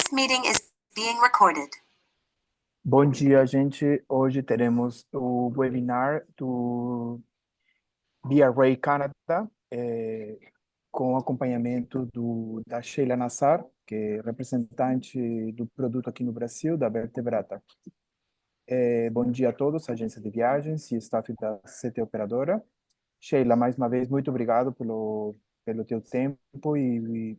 This meeting is being recorded. Bom dia, gente. Hoje teremos o webinar do VRA Canada, com acompanhamento da Sheila Nassar, que é representante do produto aqui no Brasil, da Vertebrata. Bom dia a todos, agência de viagens e staff da CT Operadora. Sheila, mais uma vez, muito obrigado pelo teu tempo e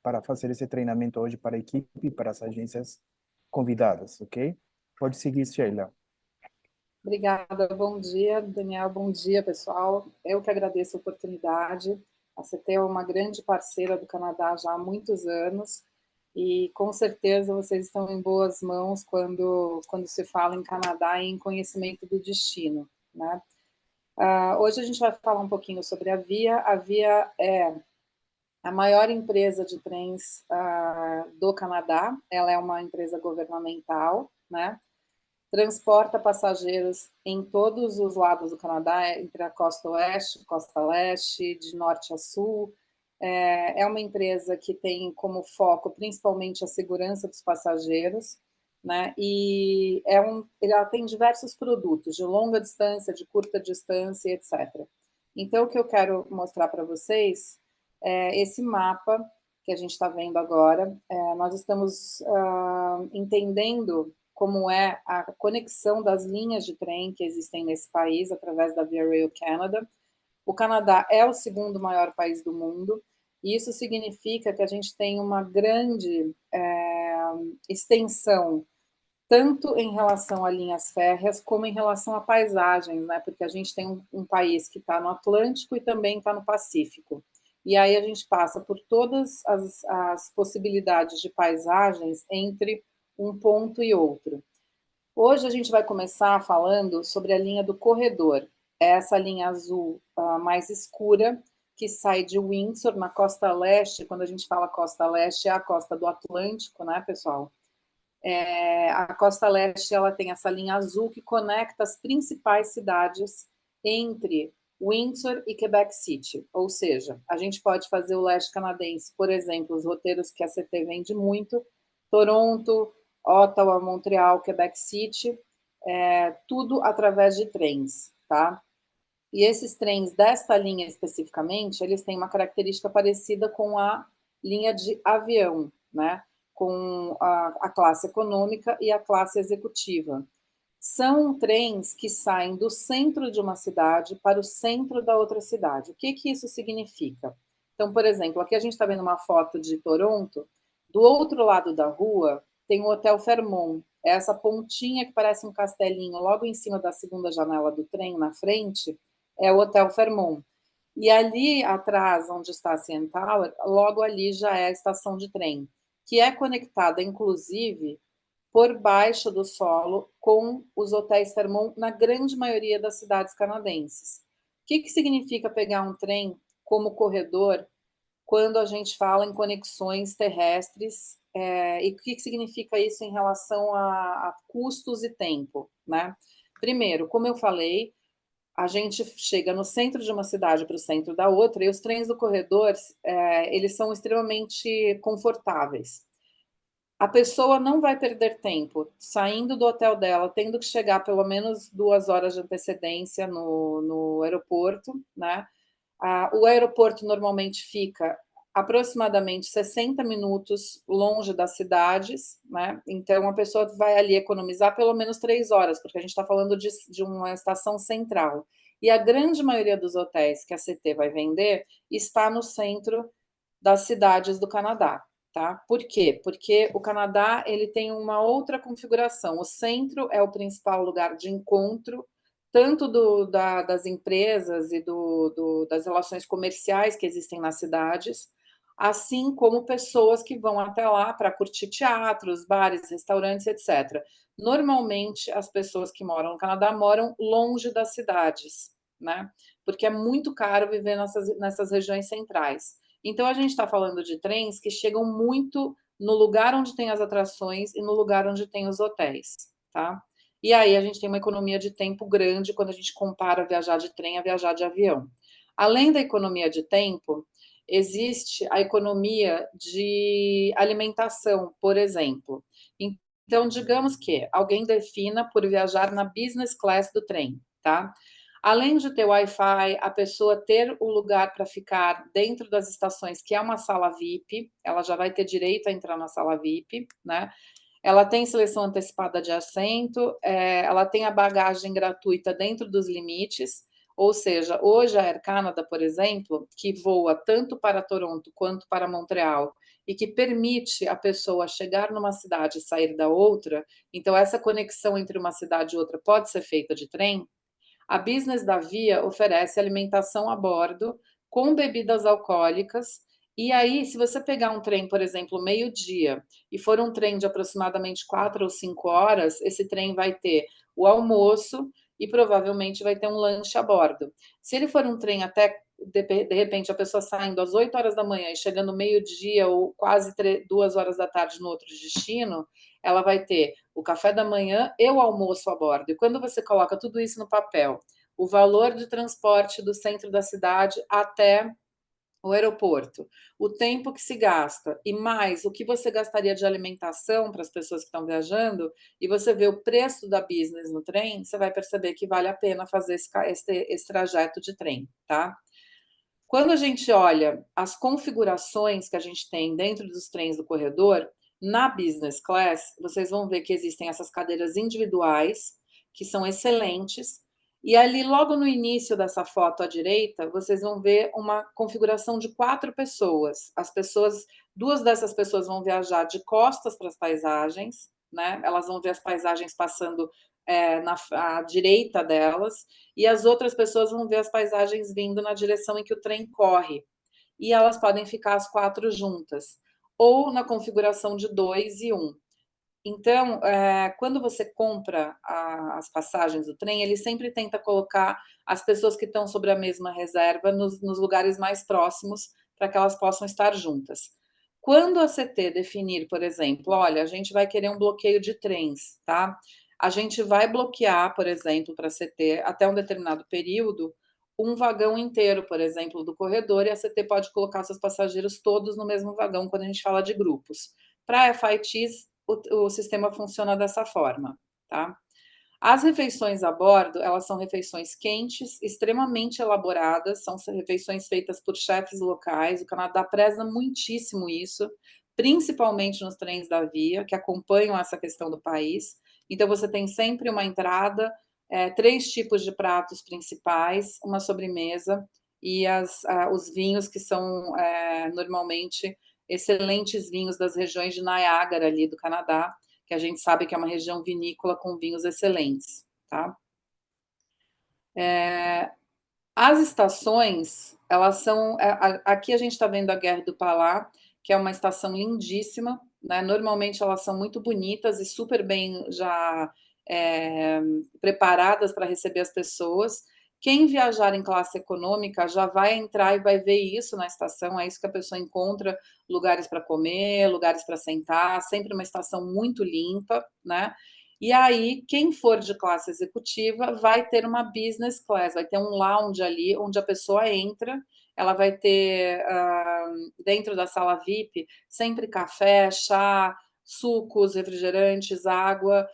para fazer esse treinamento hoje para a equipe e para as agências convidadas, ok? Pode seguir, Sheila. Obrigada, bom dia, Daniel, bom dia, pessoal. Eu que agradeço a oportunidade. A CT é uma grande parceira do Canadá já há muitos anos e, com certeza, vocês estão em boas mãos quando se fala em Canadá e em conhecimento do destino, né? Hoje a gente vai falar um pouquinho sobre a Via. A Via é a maior empresa de trens do Canadá. Ela é uma empresa governamental, né? Transporta passageiros em todos os lados do Canadá, entre a costa oeste, costa leste, de norte a sul. É uma empresa que tem como foco principalmente a segurança dos passageiros, né? E ela tem diversos produtos de longa distância, de curta distância, etc. Então, o que eu quero mostrar para vocês é esse mapa que a gente está vendo agora. Nós estamos entendendo como é a conexão das linhas de trem que existem nesse país através da Via Rail Canada. O Canadá é o segundo maior país do mundo, e isso significa que a gente tem uma grande extensão, tanto em relação a linhas férreas, como em relação a paisagens, né? Porque a gente tem um país que está no Atlântico e também está no Pacífico. E aí a gente passa por todas as possibilidades de paisagens entre um ponto e outro. Hoje a gente vai começar falando sobre a linha do corredor. É essa linha azul mais escura, que sai de Windsor, na costa leste. Quando a gente fala costa leste, é a costa do Atlântico, né, pessoal? A costa leste, ela tem essa linha azul que conecta as principais cidades entre Windsor e Quebec City. Ou seja, a gente pode fazer o leste canadense, por exemplo, os roteiros que a CT vende muito, Toronto, Ottawa, Montreal, Quebec City, tudo através de trens, tá? E esses trens desta linha especificamente, eles têm uma característica parecida com a linha de avião, né? Com a classe econômica e a classe executiva. São trens que saem do centro de uma cidade para o centro da outra cidade. O que isso significa? Então, por exemplo, aqui a gente está vendo uma foto de Toronto. Do outro lado da rua tem o Hotel Fairmont. É essa pontinha que parece um castelinho logo em cima da segunda janela do trem, na frente, é o Hotel Fairmont. E ali atrás, onde está a CN Tower, logo ali já é a estação de trem, que é conectada, inclusive, por baixo do solo com os hotéis Fairmont na grande maioria das cidades canadenses. O que significa pegar um trem como corredor quando a gente fala em conexões terrestres, e o que significa isso em relação a custos e tempo, né? Primeiro, como eu falei, a gente chega no centro de uma cidade para o centro da outra, e os trens do corredor, eles são extremamente confortáveis. A pessoa não vai perder tempo saindo do hotel dela, tendo que chegar pelo menos 2 horas de antecedência no aeroporto, né? O aeroporto normalmente fica aproximadamente 60 minutos longe das cidades, né? Então, a pessoa vai ali economizar pelo menos 3 horas, porque a gente está falando de uma estação central. E a grande maioria dos hotéis que a CT vai vender está no centro das cidades do Canadá, tá? Por quê? Porque o Canadá ele tem uma outra configuração. O centro é o principal lugar de encontro, tanto das empresas e das relações comerciais que existem nas cidades, assim como pessoas que vão até lá para curtir teatros, bares, restaurantes, etc. Normalmente, as pessoas que moram no Canadá moram longe das cidades, né? Porque é muito caro viver nessas regiões centrais. Então, a gente está falando de trens que chegam muito no lugar onde tem as atrações e no lugar onde tem os hotéis, tá? E aí a gente tem uma economia de tempo grande quando a gente compara viajar de trem a viajar de avião. Além da economia de tempo, existe a economia de alimentação, por exemplo. Então, digamos que alguém defina por viajar na business class do trem, tá? Além de ter Wi-Fi, a pessoa ter o lugar para ficar dentro das estações, que é uma sala VIP, ela já vai ter direito a entrar na sala VIP, né? Ela tem seleção antecipada de assento, ela tem a bagagem gratuita dentro dos limites, ou seja, hoje a Air Canada, por exemplo, que voa tanto para Toronto quanto para Montreal e que permite a pessoa chegar numa cidade e sair da outra, então essa conexão entre uma cidade e outra pode ser feita de trem. A Business da Via oferece alimentação a bordo com bebidas alcoólicas. E aí, se você pegar um trem, por exemplo, meio-dia, e for um trem de aproximadamente 4 ou 5 horas, esse trem vai ter o almoço e provavelmente vai ter um lanche a bordo. Se ele for um trem até, de repente, a pessoa saindo às 8 horas da manhã e chegando meio-dia ou quase 2 horas da tarde no outro destino, ela vai ter o café da manhã e o almoço a bordo. E quando você coloca tudo isso no papel, o valor de transporte do centro da cidade até o aeroporto, o tempo que se gasta e mais o que você gastaria de alimentação para as pessoas que estão viajando, e você vê o preço da business no trem, você vai perceber que vale a pena fazer esse trajeto de trem, tá? Quando a gente olha as configurações que a gente tem dentro dos trens do corredor, na business class, vocês vão ver que existem essas cadeiras individuais, que são excelentes, e ali, logo no início dessa foto à direita, vocês vão ver uma configuração de 4 pessoas. Duas dessas pessoas vão viajar de costas para as paisagens, né? Elas vão ver as paisagens passando à direita delas, e as outras pessoas vão ver as paisagens vindo na direção em que o trem corre. E elas podem ficar as 4 juntas, ou na configuração de 2 e 1. Então, quando você compra as passagens do trem, ele sempre tenta colocar as pessoas que estão sobre a mesma reserva nos lugares mais próximos, para que elas possam estar juntas. Quando a CT definir, por exemplo, olha, a gente vai querer um bloqueio de trens, tá? A gente vai bloquear, por exemplo, para a CT, até um determinado período, um vagão inteiro, por exemplo, do corredor, e a CT pode colocar seus passageiros todos no mesmo vagão, quando a gente fala de grupos. Para FITs, o sistema funciona dessa forma, tá? As refeições a bordo, elas são refeições quentes, extremamente elaboradas, são refeições feitas por chefes locais. O Canadá preza muitíssimo isso, principalmente nos trens da Via, que acompanham essa questão do país. Então, você tem sempre uma entrada, 3 tipos de pratos principais, uma sobremesa e os vinhos que são normalmente excelentes vinhos das regiões de Niágara, ali do Canadá, que a gente sabe que é uma região vinícola com vinhos excelentes, tá? As estações, elas são... Aqui a gente está vendo a Gare du Palais, que é uma estação lindíssima, né? Normalmente elas são muito bonitas e super bem já preparadas para receber as pessoas. Quem viajar em classe econômica já vai entrar e vai ver isso na estação, é isso que a pessoa encontra, lugares para comer, lugares para sentar, sempre uma estação muito limpa, né? E aí, quem for de classe executiva vai ter uma business class, vai ter um lounge ali, onde a pessoa entra, ela vai ter, dentro da sala VIP, sempre café, chá, sucos, refrigerantes, água,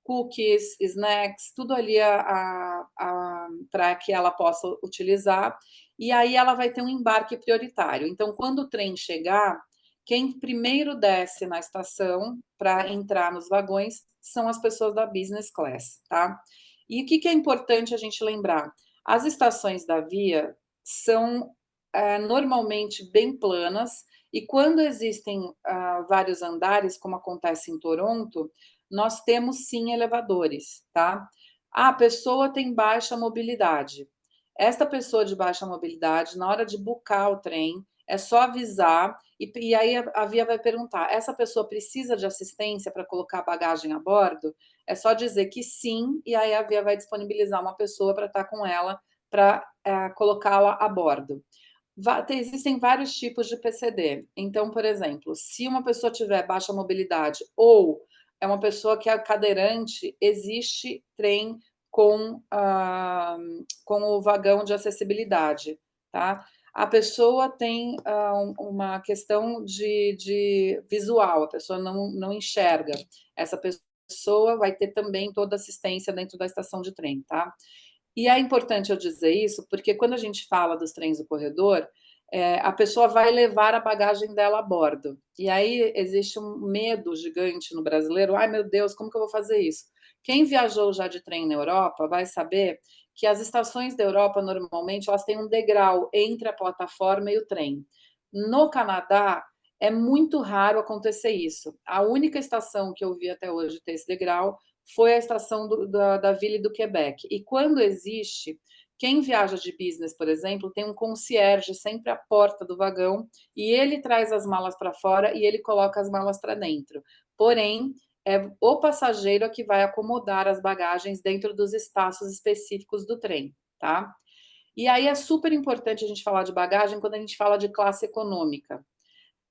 cookies, snacks, tudo ali para que ela possa utilizar. E aí ela vai ter um embarque prioritário. Então, quando o trem chegar, quem primeiro desce na estação para entrar nos vagões são as pessoas da business class, tá? E o que é importante a gente lembrar? As estações da Via são normalmente bem planas, e quando existem vários andares, como acontece em Toronto, nós temos sim elevadores, tá? A pessoa tem baixa mobilidade. Esta pessoa de baixa mobilidade, na hora de buscar o trem, é só avisar, e aí a Via vai perguntar: essa pessoa precisa de assistência para colocar a bagagem a bordo? É só dizer que sim, e aí a Via vai disponibilizar uma pessoa para estar com ela para colocá-la a bordo. Existem vários tipos de PCD. Então, por exemplo, se uma pessoa tiver baixa mobilidade ou é uma pessoa que é cadeirante, existe trem com o vagão de acessibilidade, tá? a pessoa tem uma questão de visual, a pessoa não enxerga. Essa pessoa vai ter também toda assistência dentro da estação de trem, tá? E é importante eu dizer isso, porque quando a gente fala dos trens do corredor, a pessoa vai levar a bagagem dela a bordo. E aí existe um medo gigante no brasileiro. Ai, meu Deus, como que eu vou fazer isso? Quem viajou já de trem na Europa vai saber que as estações da Europa, normalmente, elas têm um degrau entre a plataforma e o trem. No Canadá, é muito raro acontecer isso. A única estação que eu vi até hoje ter esse degrau foi a estação da Ville do Quebec. E quando existe, quem viaja de business, por exemplo, tem um concierge sempre à porta do vagão e ele traz as malas para fora e ele coloca as malas para dentro. Porém, é o passageiro que vai acomodar as bagagens dentro dos espaços específicos do trem, tá? E aí é super importante a gente falar de bagagem quando a gente fala de classe econômica.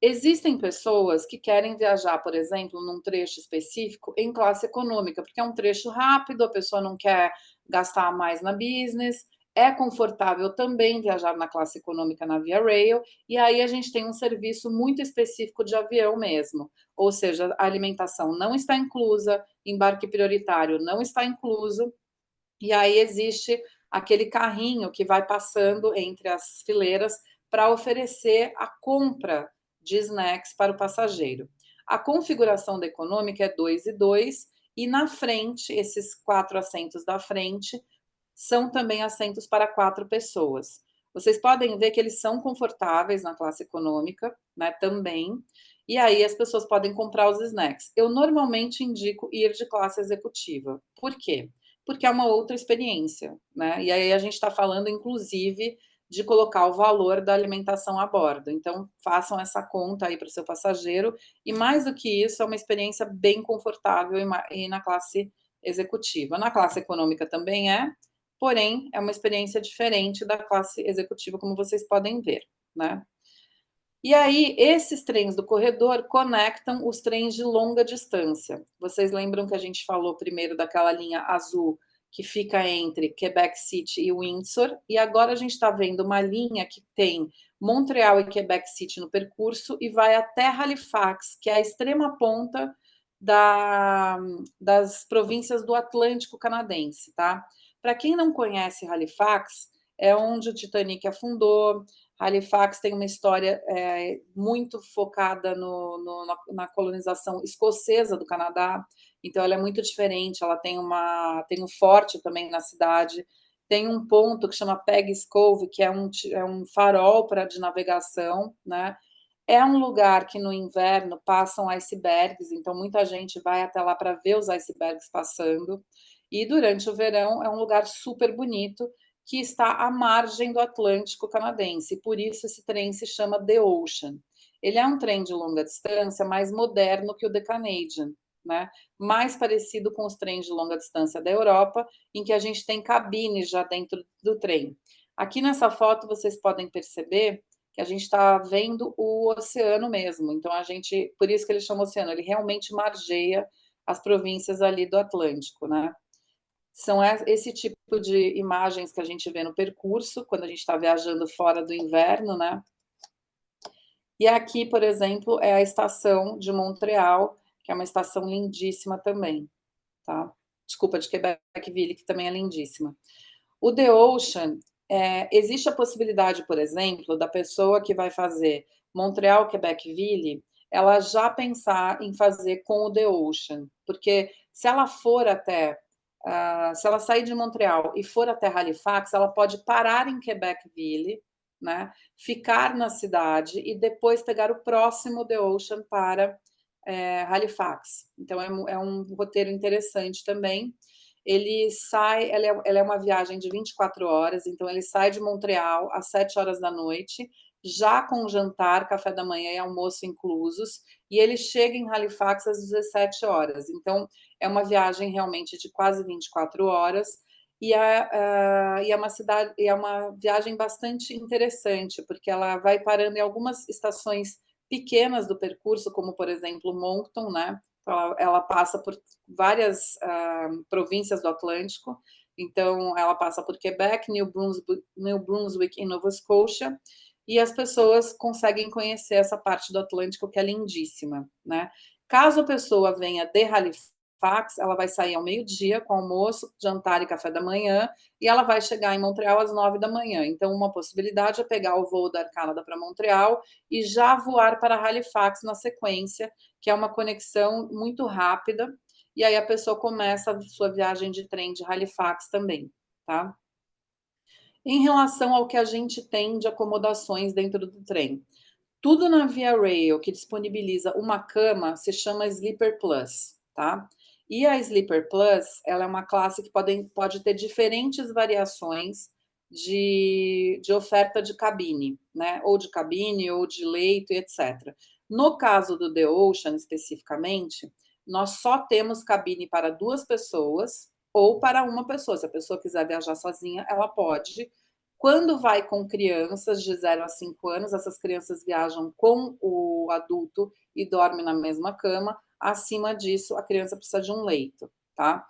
Existem pessoas que querem viajar, por exemplo, num trecho específico em classe econômica, porque é um trecho rápido, a pessoa não quer gastar mais na business, é confortável também viajar na classe econômica na Via Rail, e aí a gente tem um serviço muito específico de avião mesmo, ou seja, a alimentação não está inclusa, embarque prioritário não está incluso, e aí existe aquele carrinho que vai passando entre as fileiras para oferecer a compra de snacks para o passageiro. A configuração da econômica é 2 e 2, e na frente, esses 4 assentos da frente, são também assentos para 4 pessoas. Vocês podem ver que eles são confortáveis na classe econômica, né, também, e aí as pessoas podem comprar os snacks. Eu normalmente indico ir de classe executiva. Por quê? Porque é uma outra experiência, né? E aí a gente está falando, inclusive, de colocar o valor da alimentação a bordo. Então, façam essa conta aí para o seu passageiro. E mais do que isso, é uma experiência bem confortável e na classe executiva. Na classe econômica também porém, é uma experiência diferente da classe executiva, como vocês podem ver, né? E aí, esses trens do corredor conectam os trens de longa distância. Vocês lembram que a gente falou primeiro daquela linha azul que fica entre Quebec City e Windsor, e agora a gente está vendo uma linha que tem Montreal e Quebec City no percurso e vai até Halifax, que é a extrema ponta das províncias do Atlântico canadense, tá? Para quem não conhece Halifax, é onde o Titanic afundou. Halifax tem uma história muito focada na colonização escocesa do Canadá, então ela é muito diferente, ela tem um forte também na cidade, tem um ponto que chama Peggy's Cove, que é um farol de navegação, né? É um lugar que no inverno passam icebergs, então muita gente vai até lá para ver os icebergs passando, e durante o verão é um lugar super bonito, que está à margem do Atlântico canadense, e por isso esse trem se chama The Ocean. Ele é um trem de longa distância mais moderno que o The Canadian, né? Mais parecido com os trens de longa distância da Europa, em que a gente tem cabines já dentro do trem. Aqui nessa foto vocês podem perceber que a gente está vendo o oceano mesmo, então por isso que ele chama oceano, ele realmente margeia as províncias ali do Atlântico, né? São esse tipo de imagens que a gente vê no percurso, quando a gente está viajando fora do inverno, né? E aqui, por exemplo, é a estação de Montreal, que é uma estação lindíssima também, tá? Desculpa, de Quebec-Ville, que também é lindíssima. O The Ocean, existe a possibilidade, por exemplo, da pessoa que vai fazer Montreal-Quebec-Ville, ela já pensar em fazer com o The Ocean, porque se ela for se ela sair de Montreal e for até Halifax, ela pode parar em Quebec-Ville, né, ficar na cidade e depois pegar o próximo The Ocean para Halifax. Então, é um roteiro interessante também. Ela é uma viagem de 24 horas, então ele sai de Montreal às 7 horas da noite, já com jantar, café da manhã e almoço inclusos, e ele chega em Halifax às 17 horas. Então, é uma viagem realmente de quase 24 horas, e é uma viagem bastante interessante, porque ela vai parando em algumas estações pequenas do percurso, como, por exemplo, Moncton, né? Ela passa por várias províncias do Atlântico, então ela passa por Quebec, New Brunswick e Nova Scotia, e as pessoas conseguem conhecer essa parte do Atlântico que é lindíssima, né? Caso a pessoa venha de Halifax, ela vai sair ao meio-dia com almoço, jantar e café da manhã, e ela vai chegar em Montreal às 9 da manhã. Então, uma possibilidade é pegar o voo da Air Canada para Montreal e já voar para Halifax na sequência, que é uma conexão muito rápida, e aí a pessoa começa a sua viagem de trem de Halifax também, tá? Em relação ao que a gente tem de acomodações dentro do trem, tudo na Via Rail que disponibiliza uma cama se chama Sleeper Plus, tá? E a Sleeper Plus, ela é uma classe que pode ter diferentes variações de oferta de cabine, né? Ou de cabine, ou de leito, e etc. No caso do The Ocean, especificamente, nós só temos cabine para 2 pessoas ou para uma pessoa. Se a pessoa quiser viajar sozinha, ela pode. Quando vai com crianças de 0 a 5 anos, essas crianças viajam com o adulto e dormem na mesma cama. Acima disso, a criança precisa de um leito, tá?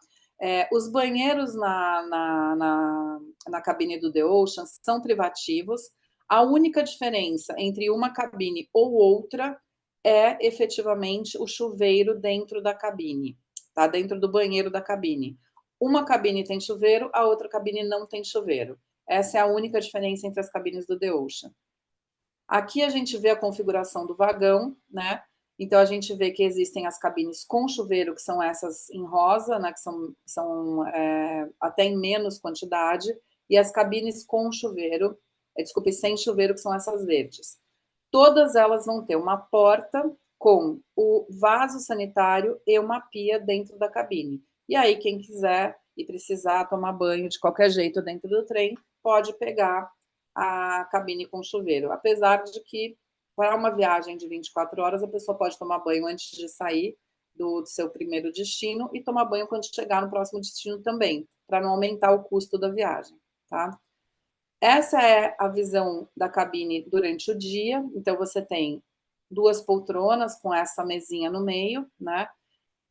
Os banheiros na cabine do The Ocean são privativos. A única diferença entre uma cabine ou outra é efetivamente o chuveiro dentro da cabine, tá? Dentro do banheiro da cabine. Uma cabine tem chuveiro, a outra cabine não tem chuveiro. Essa é a única diferença entre as cabines do The Ocean. Aqui a gente vê a configuração do vagão, né? Então a gente vê que existem as cabines com chuveiro, que são essas em rosa, né? Que são até em menos quantidade, e as cabines com chuveiro, desculpe, sem chuveiro, que são essas verdes. Todas elas vão ter uma porta com o vaso sanitário e uma pia dentro da cabine. E aí, quem quiser e precisar tomar banho de qualquer jeito dentro do trem, pode pegar a cabine com chuveiro. Apesar de que, para uma viagem de 24 horas, a pessoa pode tomar banho antes de sair do seu primeiro destino e tomar banho quando chegar no próximo destino também, para não aumentar o custo da viagem, tá? Essa é a visão da cabine durante o dia. Então, você tem 2 poltronas com essa mesinha no meio, né?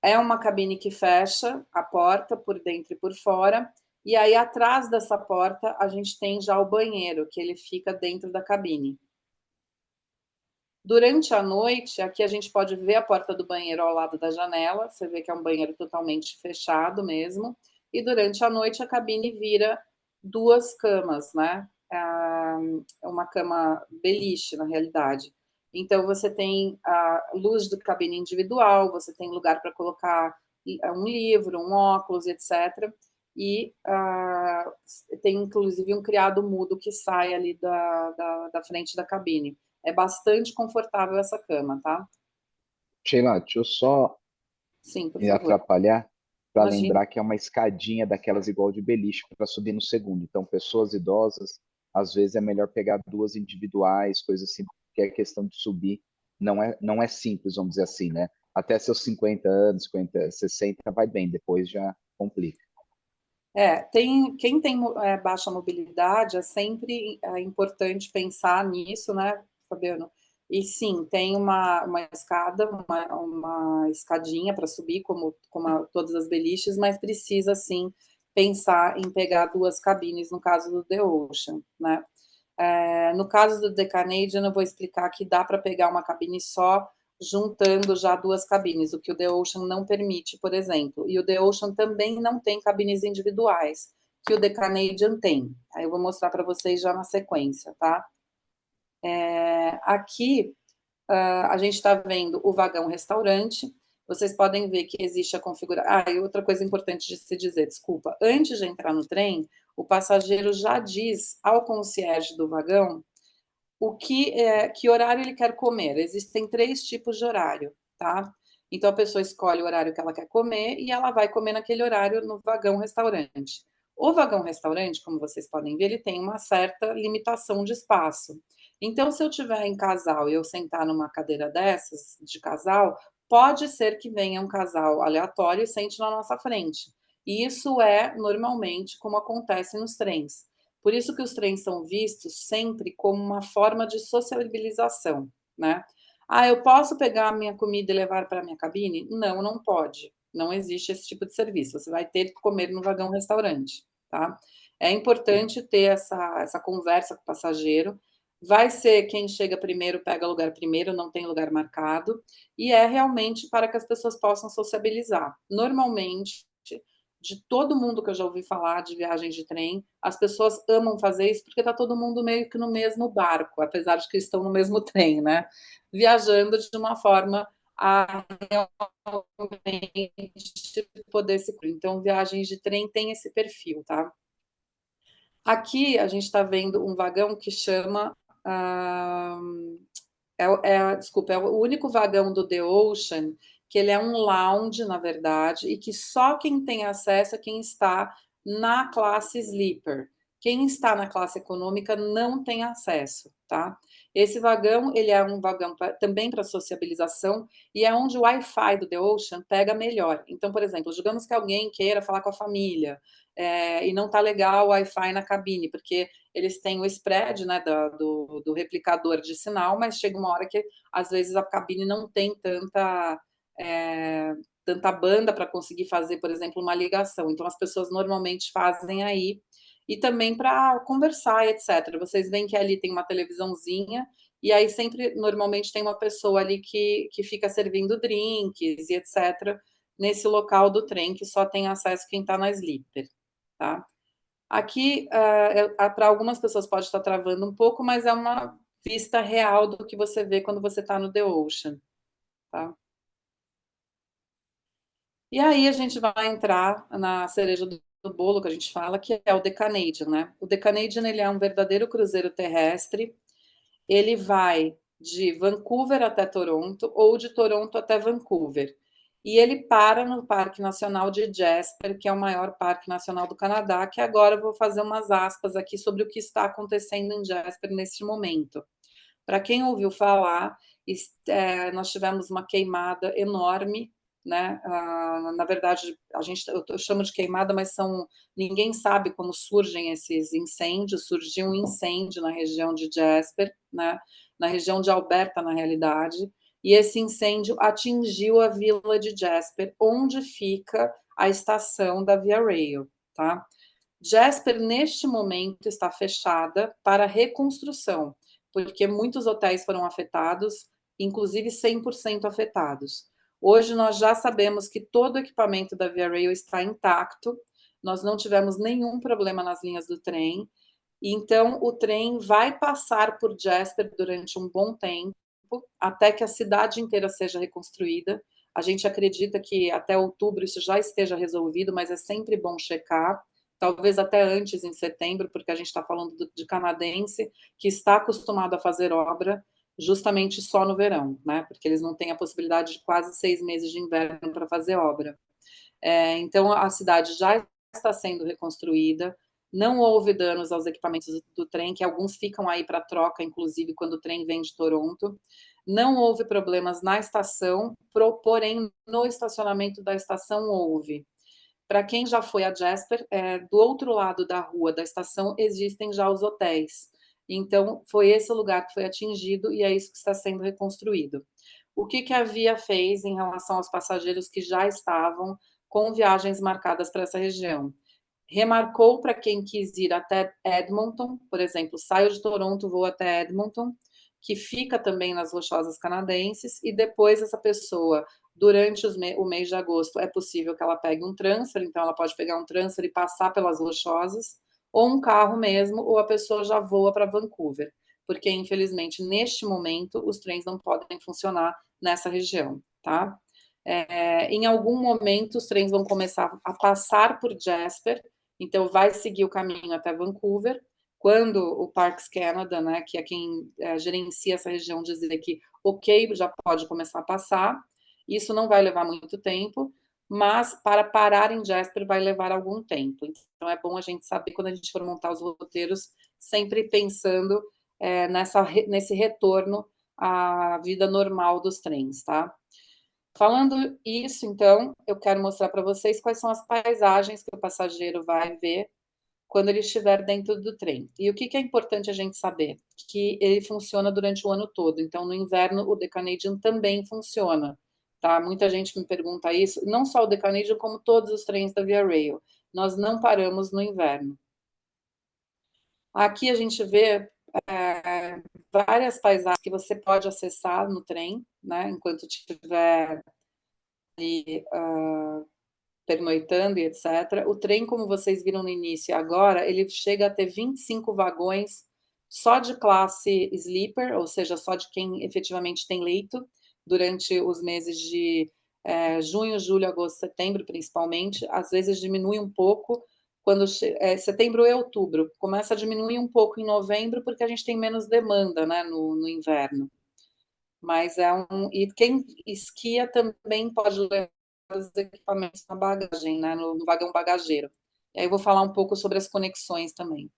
É uma cabine que fecha a porta por dentro e por fora. E aí, atrás dessa porta, a gente tem já o banheiro, que ele fica dentro da cabine. Durante a noite, aqui a gente pode ver a porta do banheiro ao lado da janela. Você vê que é um banheiro totalmente fechado mesmo. E durante a noite, a cabine vira 2 camas, né? É uma cama beliche, na realidade. Então, você tem a luz de cabine individual, você tem lugar para colocar um livro, um óculos, etc. E tem, inclusive, um criado mudo que sai ali da frente da cabine. É bastante confortável essa cama, tá? Sheila, deixa eu só Sim, por me favor. atrapalhar para Imagina. lembrar que é uma escadinha daquelas igual de beliche para subir no segundo. Então, pessoas idosas, às vezes é melhor pegar 2 individuais, coisas assim, porque a questão de subir não é simples, vamos dizer assim, né? Até seus 50 anos, 50, 60 vai bem, depois já complica. Quem tem baixa mobilidade, é sempre importante pensar nisso, né, Fabiano? E sim, tem uma escada, uma escadinha para subir, como todas as beliches, mas precisa, sim, pensar em pegar 2 cabines, no caso do The Ocean, né? No caso do The Canadian, eu vou explicar que dá para pegar uma cabine só, juntando já 2 cabines, o que o The Ocean não permite, por exemplo. E o The Ocean também não tem cabines individuais, que o The Canadian tem. Aí eu vou mostrar para vocês já na sequência, tá? Aqui, a gente está vendo o vagão restaurante. Vocês podem ver que existe a configuração. E outra coisa importante de se dizer, desculpa. Antes de entrar no trem, o passageiro já diz ao concierge do vagão que horário ele quer comer. Existem 3 tipos de horário, tá? Então, a pessoa escolhe o horário que ela quer comer e ela vai comer naquele horário no vagão-restaurante. O vagão-restaurante, como vocês podem ver, ele tem uma certa limitação de espaço. Então, se eu estiver em casal e eu sentar numa cadeira dessas, de casal, pode ser que venha um casal aleatório e sente na nossa frente. E isso é, normalmente, como acontece nos trens. Por isso que os trens são vistos sempre como uma forma de sociabilização, né? Eu posso pegar a minha comida e levar para a minha cabine? Não, não pode. Não existe esse tipo de serviço. Você vai ter que comer no vagão-restaurante, tá? É importante ter essa conversa com o passageiro. vai ser quem chega primeiro pega lugar primeiro, não tem lugar marcado, e é realmente para que as pessoas possam sociabilizar. Normalmente, de todo mundo que eu já ouvi falar de viagens de trem, as pessoas amam fazer isso porque está todo mundo meio que no mesmo barco, apesar de que estão no mesmo trem, né? Viajando de uma forma a realmente poder se... Então, viagens de trem tem esse perfil, tá? Aqui a gente está vendo um vagão que chama... desculpa, é o único vagão do The Ocean que ele é um lounge, na verdade, e que só quem tem acesso é quem está na classe sleeper. Quem está na classe econômica não tem acesso, tá? Esse vagão, ele é um vagão também para sociabilização e é onde o Wi-Fi do The Ocean pega melhor. Então, por exemplo, digamos que alguém queira falar com a família e não tá legal o Wi-Fi na cabine, porque eles têm o spread, né, do replicador de sinal, mas chega uma hora que, às vezes, a cabine não tem tanta banda para conseguir fazer, por exemplo, uma ligação. Então, as pessoas normalmente fazem aí, e também para conversar, etc. Vocês veem que ali tem uma televisãozinha, e aí sempre, normalmente, tem uma pessoa ali que fica servindo drinks e etc., nesse local do trem, que só tem acesso quem está na sleeper, tá? Aqui, para algumas pessoas pode estar travando um pouco, mas é uma vista real do que você vê quando você está no The Ocean, tá? E aí a gente vai entrar na cereja do bolo, que a gente fala, que é o The Canadian, né? O The Canadian, ele é um verdadeiro cruzeiro terrestre, ele vai de Vancouver até Toronto, ou de Toronto até Vancouver. E ele para no Parque Nacional de Jasper, que é o maior parque nacional do Canadá, que agora eu vou fazer umas aspas aqui sobre o que está acontecendo em Jasper neste momento. Para quem ouviu falar, nós tivemos uma queimada enorme, né? Na verdade, eu chamo de queimada, mas ninguém sabe como surgem esses incêndios. Surgiu um incêndio na região de Jasper, né? Na região de Alberta, na realidade, e esse incêndio atingiu a vila de Jasper, onde fica a estação da Via Rail, tá? Jasper, neste momento, está fechada para reconstrução, porque muitos hotéis foram afetados, inclusive 100% afetados. Hoje nós já sabemos que todo o equipamento da Via Rail está intacto, nós não tivemos nenhum problema nas linhas do trem, então o trem vai passar por Jasper durante um bom tempo, até que a cidade inteira seja reconstruída. A gente acredita que até outubro isso já esteja resolvido, mas é sempre bom checar, talvez até antes, em setembro, porque a gente está falando de canadense que está acostumado a fazer obra justamente só no verão, né? Porque eles não têm a possibilidade de quase 6 meses de inverno para fazer obra. Então, a cidade já está sendo reconstruída, não houve danos aos equipamentos do trem, que alguns ficam aí para troca, inclusive quando o trem vem de Toronto. Não houve problemas na estação, porém, no estacionamento da estação houve. Para quem já foi a Jasper, do outro lado da rua da estação existem já os hotéis. Então, foi esse o lugar que foi atingido e é isso que está sendo reconstruído. O que a Via fez em relação aos passageiros que já estavam com viagens marcadas para essa região? Remarcou para quem quis ir até Edmonton, por exemplo, saio de Toronto, vou até Edmonton, que fica também nas Rochosas Canadenses, e depois essa pessoa, durante o mês de agosto, é possível que ela pegue um transfer, então ela pode pegar um transfer e passar pelas Rochosas, ou um carro mesmo, ou a pessoa já voa para Vancouver, porque infelizmente neste momento os trens não podem funcionar nessa região, tá? Em algum momento os trens vão começar a passar por Jasper, então vai seguir o caminho até Vancouver, quando o Parks Canada, né, que é quem gerencia essa região, dizer que ok, já pode começar a passar, isso não vai levar muito tempo, mas para parar em Jasper vai levar algum tempo. Então é bom a gente saber, quando a gente for montar os roteiros, sempre pensando nesse retorno à vida normal dos trens, tá? Falando isso, então, eu quero mostrar para vocês quais são as paisagens que o passageiro vai ver quando ele estiver dentro do trem. E o que é importante a gente saber? Que ele funciona durante o ano todo. Então, no inverno, o The Canadian também funciona. Tá? Muita gente me pergunta isso. Não só o The Canadian, como todos os trens da Via Rail. Nós não paramos no inverno. Aqui a gente vê várias paisagens que você pode acessar no trem, né, enquanto estiver ali pernoitando e etc. O trem, como vocês viram no início agora, ele chega a ter 25 vagões só de classe sleeper, ou seja, só de quem efetivamente tem leito, durante os meses de junho, julho, agosto, setembro, principalmente. Às vezes diminui um pouco, quando setembro e outubro. Começa a diminuir um pouco em novembro, porque a gente tem menos demanda, né, no inverno. Mas e quem esquia também pode levar os equipamentos na bagagem, né, no vagão bagageiro. E aí eu vou falar um pouco sobre as conexões também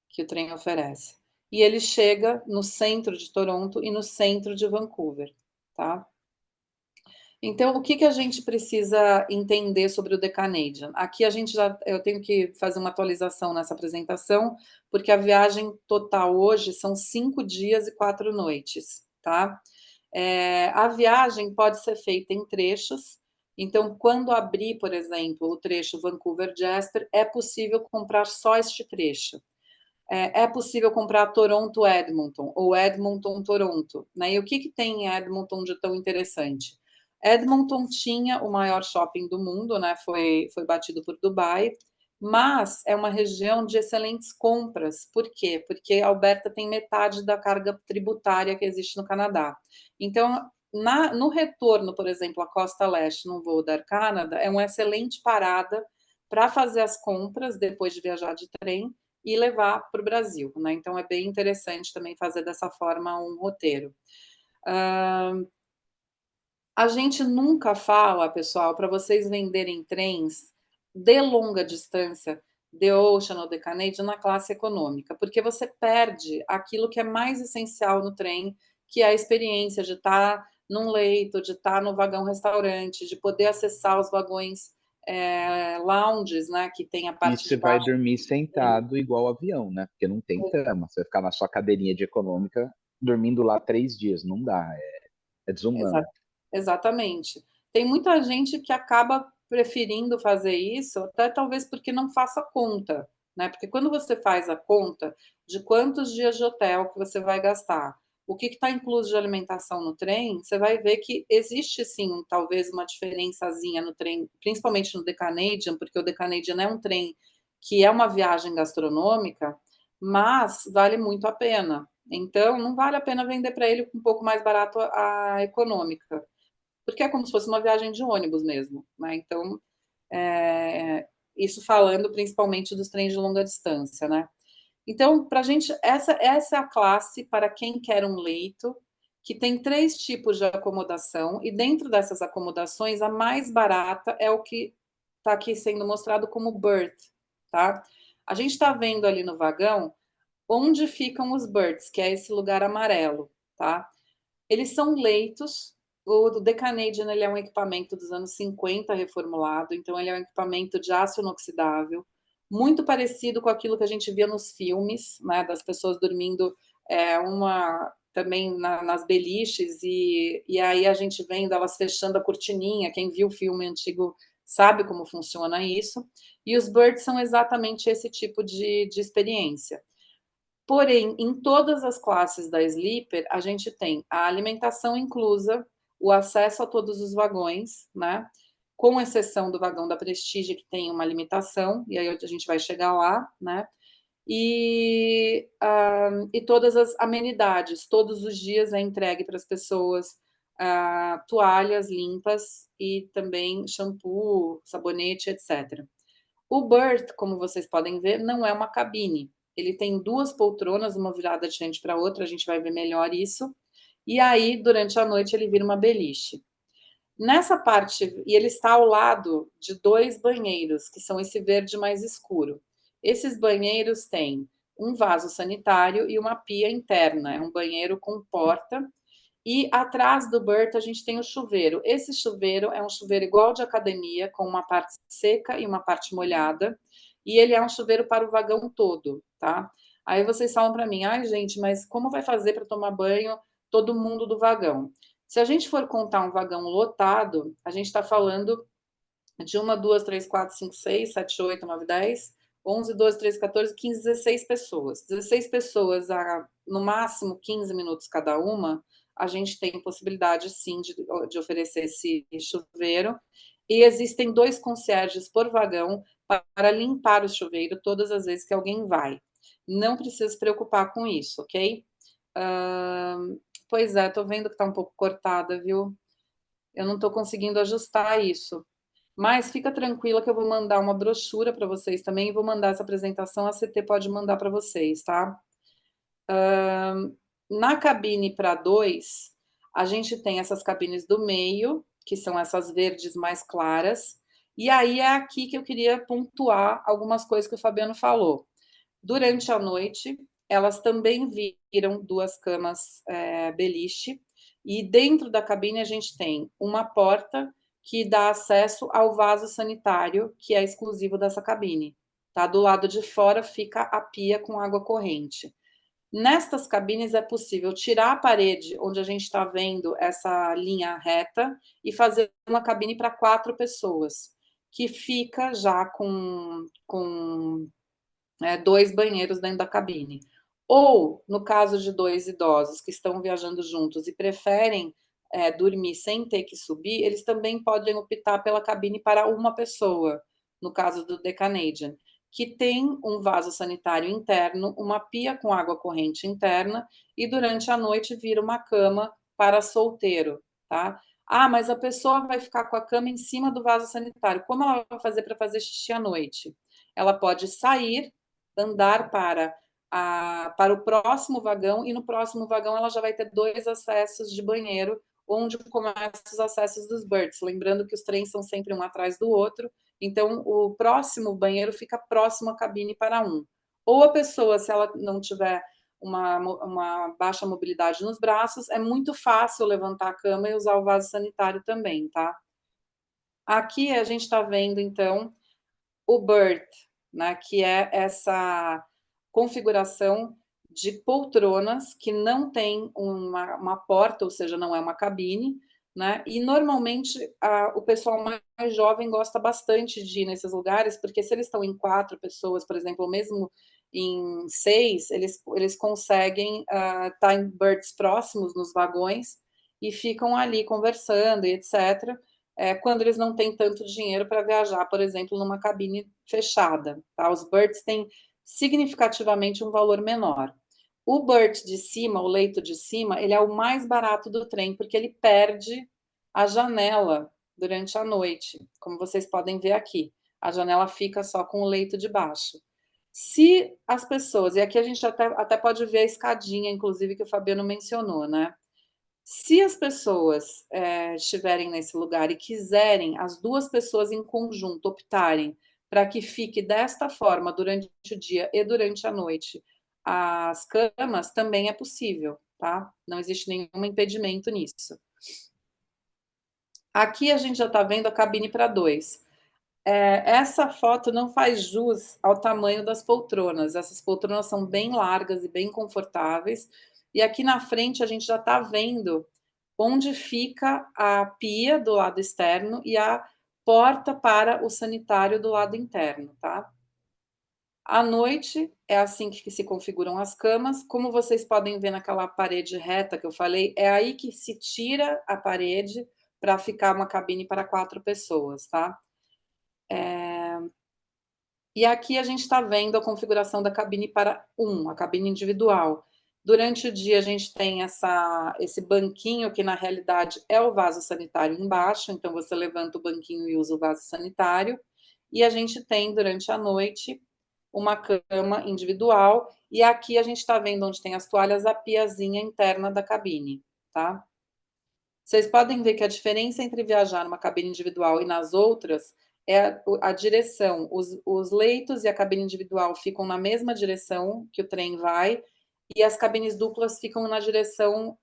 que o trem oferece. E ele chega no centro de Toronto e no centro de Vancouver, tá? Então, o que a gente precisa entender sobre o The Canadian? Aqui eu tenho que fazer uma atualização nessa apresentação, porque a viagem total hoje são 5 dias e 4 noites, tá? A viagem pode ser feita em trechos, então, quando abrir, por exemplo, o trecho Vancouver-Jasper, é possível comprar só este trecho. É possível comprar Toronto-Edmonton ou Edmonton-Toronto, né? E o que tem em Edmonton de tão interessante? Edmonton tinha o maior shopping do mundo, né? Foi batido por Dubai, mas é uma região de excelentes compras. Por quê? Porque Alberta tem metade da carga tributária que existe no Canadá. Então, no retorno, por exemplo, à Costa Leste, no voo da Air Canada, é uma excelente parada para fazer as compras depois de viajar de trem e levar para o Brasil, né? Então é bem interessante também fazer dessa forma um roteiro. A gente nunca fala, pessoal, para vocês venderem trens de longa distância, The Ocean ou The Canadian, na classe econômica, porque você perde aquilo que é mais essencial no trem, que é a experiência de estar num leito, de estar no vagão restaurante, de poder acessar os vagões lounges, né, que tem a E parte você de vai baixo. dormir sentado igual avião, né? Porque não tem cama. Você vai ficar na sua cadeirinha de econômica dormindo lá 3 dias. Não dá, é desumano. Exatamente. Tem muita gente que acaba preferindo fazer isso, até talvez porque não faça conta, né? Porque quando você faz a conta de quantos dias de hotel que você vai gastar, o que está incluso de alimentação no trem, você vai ver que existe sim, talvez, uma diferençazinha no trem, principalmente no The Canadian, porque o The Canadian é um trem que é uma viagem gastronômica, mas vale muito a pena. Então, não vale a pena vender para ele um pouco mais barato a econômica, porque é como se fosse uma viagem de ônibus mesmo, né? Então, isso falando principalmente dos trens de longa distância, né? Então, para a gente, essa é a classe para quem quer um leito, que tem 3 tipos de acomodação, e dentro dessas acomodações, a mais barata é o que está aqui sendo mostrado como berth, tá? A gente está vendo ali no vagão onde ficam os berths, que é esse lugar amarelo, tá? Eles são leitos. O The Canadian, ele é um equipamento dos anos 50 reformulado, então ele é um equipamento de aço inoxidável, muito parecido com aquilo que a gente via nos filmes, né, das pessoas dormindo também nas beliches, e aí a gente vendo elas fechando a cortininha. Quem viu o filme antigo sabe como funciona isso, e os birds são exatamente esse tipo de experiência. Porém, em todas as classes da Sleeper, a gente tem a alimentação inclusa, o acesso a todos os vagões, né? Com exceção do vagão da Prestige, que tem uma limitação, e aí a gente vai chegar lá, né? E todas as amenidades, todos os dias é entregue para as pessoas toalhas limpas e também shampoo, sabonete, etc. O berth, como vocês podem ver, não é uma cabine. Ele tem 2 poltronas, uma virada de frente para a outra, a gente vai ver melhor isso. E aí, durante a noite, ele vira uma beliche. Nessa parte, e ele está ao lado de 2 banheiros, que são esse verde mais escuro. Esses banheiros têm um vaso sanitário e uma pia interna. É um banheiro com porta. E atrás do berth a gente tem o chuveiro. Esse chuveiro é um chuveiro igual de academia, com uma parte seca e uma parte molhada. E ele é um chuveiro para o vagão todo, tá? Aí vocês falam para mim, ai gente, mas como vai fazer para tomar banho todo mundo do vagão? Se a gente for contar um vagão lotado, a gente está falando de 1, 2, 3, 4, 5, 6, 7, 8, 9, 10, 11, 12, 13, 14, 15, 16 pessoas. 16 pessoas, no máximo 15 minutos cada uma, a gente tem possibilidade, sim, de oferecer esse chuveiro. E existem 2 concierges por vagão para limpar o chuveiro todas as vezes que alguém vai. Não precisa se preocupar com isso, ok? Pois é, tô vendo que tá um pouco cortada, viu? Eu não tô conseguindo ajustar isso. Mas fica tranquila que eu vou mandar uma brochura para vocês também e vou mandar essa apresentação, a CT pode mandar para vocês, tá? Na cabine para 2, a gente tem essas cabines do meio, que são essas verdes mais claras, e aí é aqui que eu queria pontuar algumas coisas que o Fabiano falou. Durante a noite, elas também viram 2 camas beliche, e dentro da cabine a gente tem uma porta que dá acesso ao vaso sanitário, que é exclusivo dessa cabine. Tá? Do lado de fora fica a pia com água corrente. Nestas cabines é possível tirar a parede onde a gente está vendo essa linha reta e fazer uma cabine para 4 pessoas, que fica já com 2 banheiros dentro da cabine. Ou, no caso de 2 idosos que estão viajando juntos e preferem dormir sem ter que subir, eles também podem optar pela cabine para uma pessoa, no caso do The Canadian, que tem um vaso sanitário interno, uma pia com água corrente interna e durante a noite vira uma cama para solteiro, tá? Ah, mas a pessoa vai ficar com a cama em cima do vaso sanitário. Como ela vai fazer para fazer xixi à noite? Ela pode sair, andar para o próximo vagão, e no próximo vagão ela já vai ter 2 acessos de banheiro, onde começam os acessos dos berths. Lembrando que os trens são sempre um atrás do outro, então o próximo banheiro fica próximo à cabine para um. Ou a pessoa, se ela não tiver uma baixa mobilidade nos braços, é muito fácil levantar a cama e usar o vaso sanitário também, tá? Aqui a gente está vendo, então, o berth, né, que é essa configuração de poltronas que não tem uma porta, ou seja, não é uma cabine, né? E normalmente o pessoal mais jovem gosta bastante de ir nesses lugares, porque se eles estão em 4 pessoas, por exemplo, ou mesmo em 6, eles conseguem estar em berths próximos nos vagões e ficam ali conversando e etc., quando eles não têm tanto dinheiro para viajar, por exemplo, numa cabine fechada. Tá? Os berths têm significativamente um valor menor. O berth de cima, o leito de cima, ele é o mais barato do trem, porque ele perde a janela durante a noite, como vocês podem ver aqui. A janela fica só com o leito de baixo. Se as pessoas, e aqui a gente até pode ver a escadinha, inclusive, que o Fabiano mencionou, né? Se as pessoas estiverem nesse lugar e quiserem, as 2 pessoas em conjunto optarem para que fique desta forma durante o dia e durante a noite, as camas, também é possível, tá? Não existe nenhum impedimento nisso. Aqui a gente já está vendo a cabine para 2. Essa foto não faz jus ao tamanho das poltronas. Essas poltronas são bem largas e bem confortáveis. E aqui na frente a gente já está vendo onde fica a pia do lado externo e a porta para o sanitário do lado interno, tá? À noite é assim que se configuram as camas. Como vocês podem ver naquela parede reta que eu falei, é aí que se tira a parede para ficar uma cabine para 4 pessoas, tá? E aqui a gente está vendo a configuração da cabine para a cabine individual. Durante o dia a gente tem esse banquinho que na realidade é o vaso sanitário embaixo, então você levanta o banquinho e usa o vaso sanitário. E a gente tem durante a noite uma cama individual, e aqui a gente está vendo onde tem as toalhas, a piazinha interna da cabine, tá? Vocês podem ver que a diferença entre viajar numa cabine individual e nas outras é a direção. Os leitos e a cabine individual ficam na mesma direção que o trem vai, e as cabines duplas ficam na direção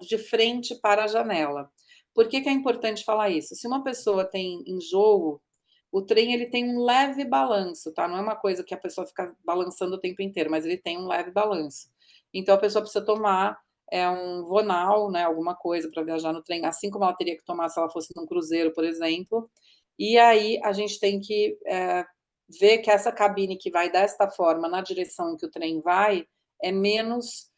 de frente para a janela. Por que é importante falar isso? Se uma pessoa tem enjoo, o trem ele tem um leve balanço, tá? Não é uma coisa que a pessoa fica balançando o tempo inteiro, mas ele tem um leve balanço. Então a pessoa precisa tomar um Vonal, né, alguma coisa para viajar no trem, assim como ela teria que tomar se ela fosse num cruzeiro, por exemplo. E aí a gente tem que vê que essa cabine que vai desta forma na direção que o trem vai, é menos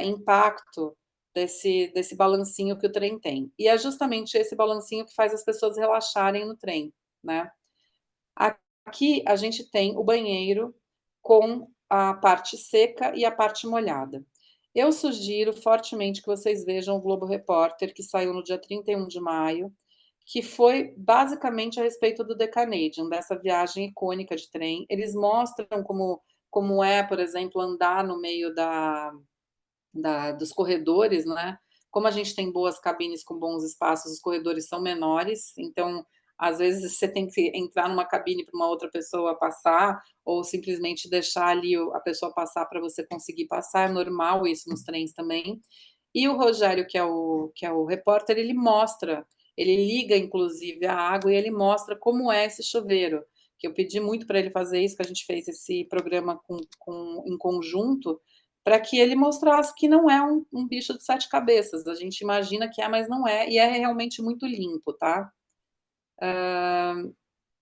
impacto desse balancinho que o trem tem. E é justamente esse balancinho que faz as pessoas relaxarem no trem, né? Aqui a gente tem o banheiro com a parte seca e a parte molhada. Eu sugiro fortemente que vocês vejam o Globo Repórter, que saiu no dia 31 de maio, que foi basicamente a respeito do The Canadian, dessa viagem icônica de trem. Eles mostram como é, por exemplo, andar no meio dos corredores, né? Como a gente tem boas cabines com bons espaços, os corredores são menores, então às vezes você tem que entrar numa cabine para uma outra pessoa passar, ou simplesmente deixar ali a pessoa passar para você conseguir passar, é normal isso nos trens também. E o Rogério, que é o repórter, ele liga inclusive a água e ele mostra como é esse chuveiro, que eu pedi muito para ele fazer isso, que a gente fez esse programa em conjunto, para que ele mostrasse que não é um bicho de 7 cabeças. A gente imagina que é, mas não é, e é realmente muito limpo, tá?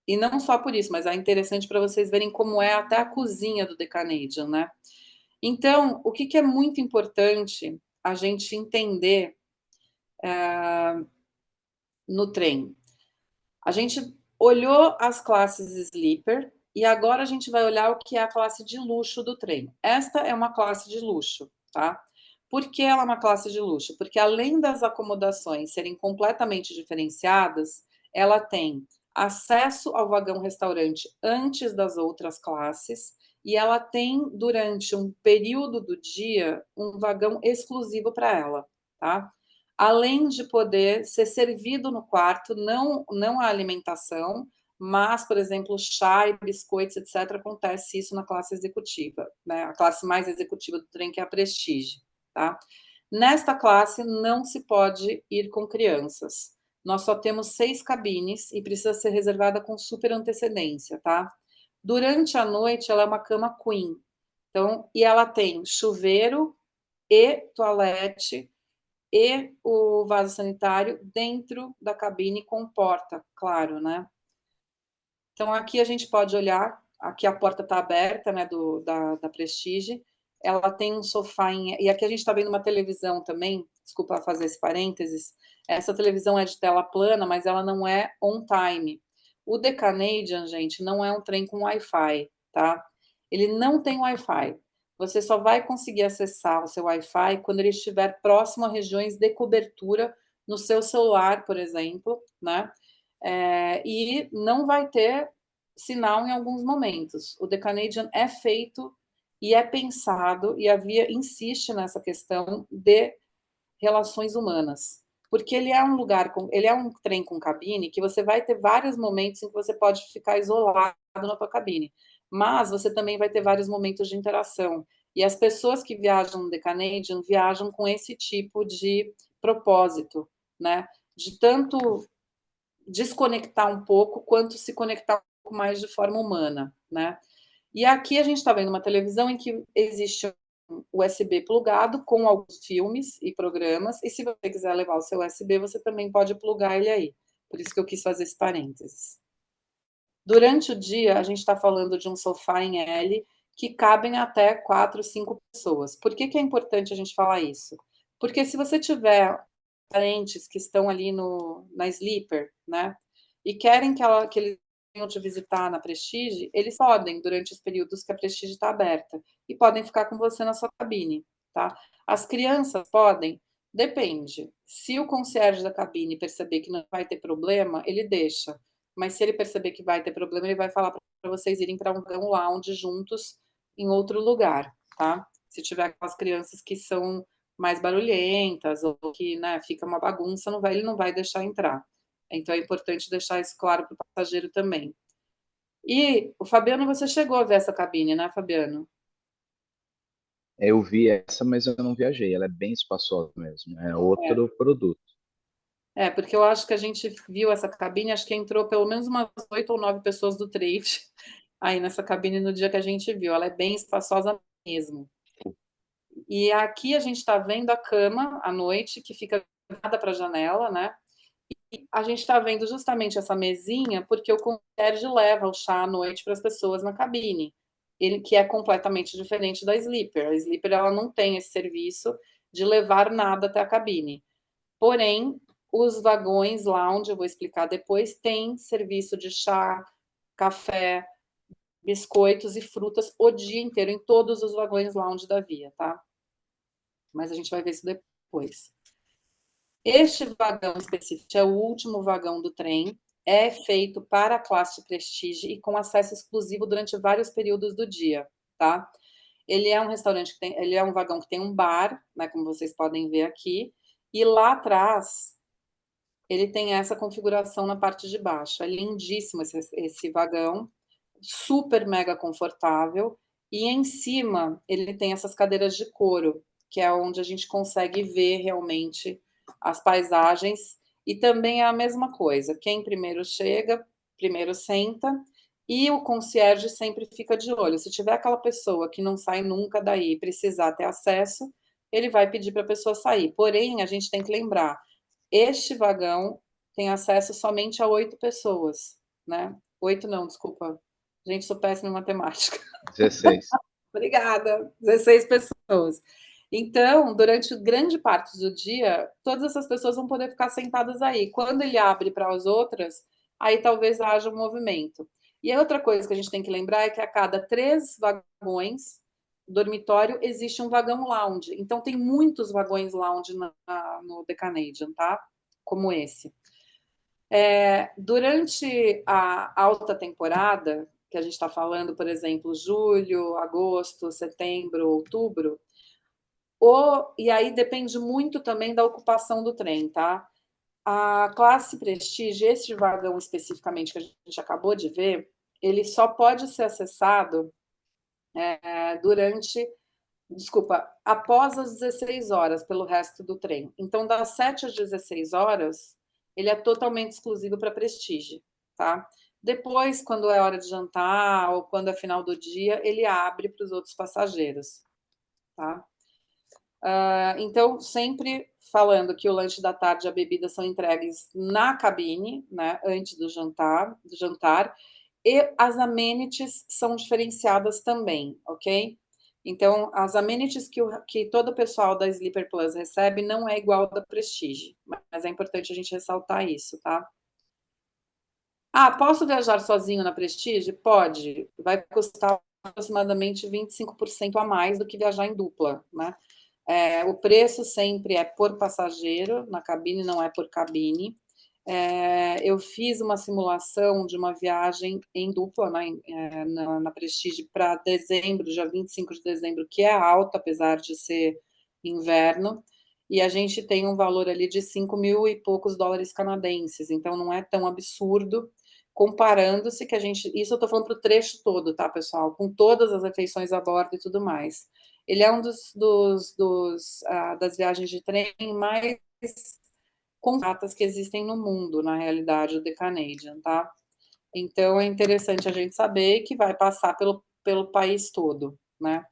E não só por isso, mas é interessante para vocês verem como é até a cozinha do The Canadian, né? Então, o que é muito importante a gente entender no trem? A gente olhou as classes sleeper e agora a gente vai olhar o que é a classe de luxo do trem. Esta é uma classe de luxo, tá? Por que ela é uma classe de luxo? Porque além das acomodações serem completamente diferenciadas, ela tem acesso ao vagão-restaurante antes das outras classes e ela tem, durante um período do dia, um vagão exclusivo para ela, tá? Além de poder ser servido no quarto, não a alimentação, mas, por exemplo, chá e biscoitos, etc., acontece isso na classe executiva, né? A classe mais executiva do trem, que é a Prestige, tá? Nesta classe, não se pode ir com crianças. Nós só temos 6 cabines e precisa ser reservada com super antecedência, tá? Durante a noite, ela é uma cama queen. Então, e ela tem chuveiro e toalete e o vaso sanitário dentro da cabine com porta, claro, né? Então, aqui a gente pode olhar, aqui a porta está aberta, né, da Prestige, ela tem um sofá, e aqui a gente está vendo uma televisão também, desculpa fazer esse parênteses, essa televisão é de tela plana, mas ela não é on time. O The Canadian, gente, não é um trem com Wi-Fi, tá? Ele não tem Wi-Fi. Você só vai conseguir acessar o seu Wi-Fi quando ele estiver próximo a regiões de cobertura no seu celular, por exemplo, né? E não vai ter sinal em alguns momentos. O The Canadian é feito e é pensado, e a Via insiste nessa questão de relações humanas, porque ele é ele é um trem com cabine que você vai ter vários momentos em que você pode ficar isolado na tua cabine, mas você também vai ter vários momentos de interação. E as pessoas que viajam no The Canadian viajam com esse tipo de propósito, né? De tanto desconectar um pouco, quanto se conectar um pouco mais de forma humana, né? E aqui a gente está vendo uma televisão em que existe um USB plugado com alguns filmes e programas, e se você quiser levar o seu USB, você também pode plugar ele aí. Por isso que eu quis fazer esse parênteses. Durante o dia, a gente está falando de um sofá em L que cabem até 4, 5 pessoas. Por que é importante a gente falar isso? Porque se você tiver parentes que estão ali na Sleeper, né, e querem que eles venham te visitar na Prestige, eles podem, durante os períodos que a Prestige está aberta, e podem ficar com você na sua cabine, tá? As crianças podem? Depende. Se o concierge da cabine perceber que não vai ter problema, ele deixa. Mas se ele perceber que vai ter problema, ele vai falar para vocês irem para um lounge juntos em outro lugar, tá? Se tiver aquelas crianças que são mais barulhentas ou que, né, fica uma bagunça, ele não vai deixar entrar. Então é importante deixar isso claro para o passageiro também. E o Fabiano, você chegou a ver essa cabine, né, Fabiano? Eu vi essa, mas eu não viajei. Ela é bem espaçosa mesmo. É outro produto. Porque eu acho que a gente viu essa cabine, acho que entrou pelo menos umas 8 ou 9 pessoas do trade aí nessa cabine no dia que a gente viu. Ela é bem espaçosa mesmo. E aqui a gente está vendo a cama à noite, que fica virada para a janela, né? a gente está vendo justamente essa mesinha porque o concierge leva o chá à noite para as pessoas na cabine. Ele que é completamente diferente da Sleeper. A Sleeper ela não tem esse serviço de levar nada até a cabine. Porém, os vagões lounge, eu vou explicar depois, tem serviço de chá, café, biscoitos e frutas o dia inteiro em todos os vagões lounge da Via, tá? Mas a gente vai ver isso depois. Este vagão específico é o último vagão do trem, é feito para a classe Prestige e com acesso exclusivo durante vários períodos do dia, tá? Ele é um restaurante que tem, ele é um vagão que tem um bar, né, como vocês podem ver aqui, e lá atrás ele tem essa configuração na parte de baixo. É lindíssimo esse vagão, super mega confortável, e em cima ele tem essas cadeiras de couro, que é onde a gente consegue ver realmente as paisagens, e também é a mesma coisa, quem primeiro chega, primeiro senta, e o concierge sempre fica de olho. Se tiver aquela pessoa que não sai nunca daí e precisar ter acesso, ele vai pedir para a pessoa sair. Porém, a gente tem que lembrar, este vagão tem acesso somente a 8 pessoas, né? 8 não, desculpa. Gente, sou péssima em matemática. 16. Obrigada. 16 pessoas. Então, durante grande parte do dia, todas essas pessoas vão poder ficar sentadas aí. Quando ele abre para as outras, aí talvez haja um movimento. E a outra coisa que a gente tem que lembrar é que a cada 3 vagões, dormitório, existe um vagão lounge. Então, tem muitos vagões lounge no The Canadian, tá? Como esse. Durante a alta temporada, que a gente está falando, por exemplo, julho, agosto, setembro, outubro, e aí depende muito também da ocupação do trem, tá? A classe Prestige, esse vagão especificamente que a gente acabou de ver, ele só pode ser acessado após as 16 horas pelo resto do trem. Então, das 7 às 16 horas, ele é totalmente exclusivo para Prestige, tá? Depois, quando é hora de jantar ou quando é final do dia, ele abre para os outros passageiros, tá? Então, sempre falando que o lanche da tarde e a bebida são entregues na cabine, né, antes do jantar, e as amenities são diferenciadas também, ok? Então, as amenities que todo o pessoal da Sleeper Plus recebe não é igual da Prestige, mas é importante a gente ressaltar isso, tá? Posso viajar sozinho na Prestige? Pode. Vai custar aproximadamente 25% a mais do que viajar em dupla, né? O preço sempre é por passageiro, na cabine não é por cabine. Eu fiz uma simulação de uma viagem em dupla, né, na Prestige para dezembro, dia 25 de dezembro, que é alta, apesar de ser inverno, e a gente tem um valor ali de 5 mil e poucos dólares canadenses, então não é tão absurdo, comparando-se que a gente... Isso eu estou falando para o trecho todo, tá, pessoal? Com todas as refeições a bordo e tudo mais. Ele é um das viagens de trem mais contratas que existem no mundo, na realidade, o The Canadian, tá? Então, é interessante a gente saber que vai passar pelo país todo, né?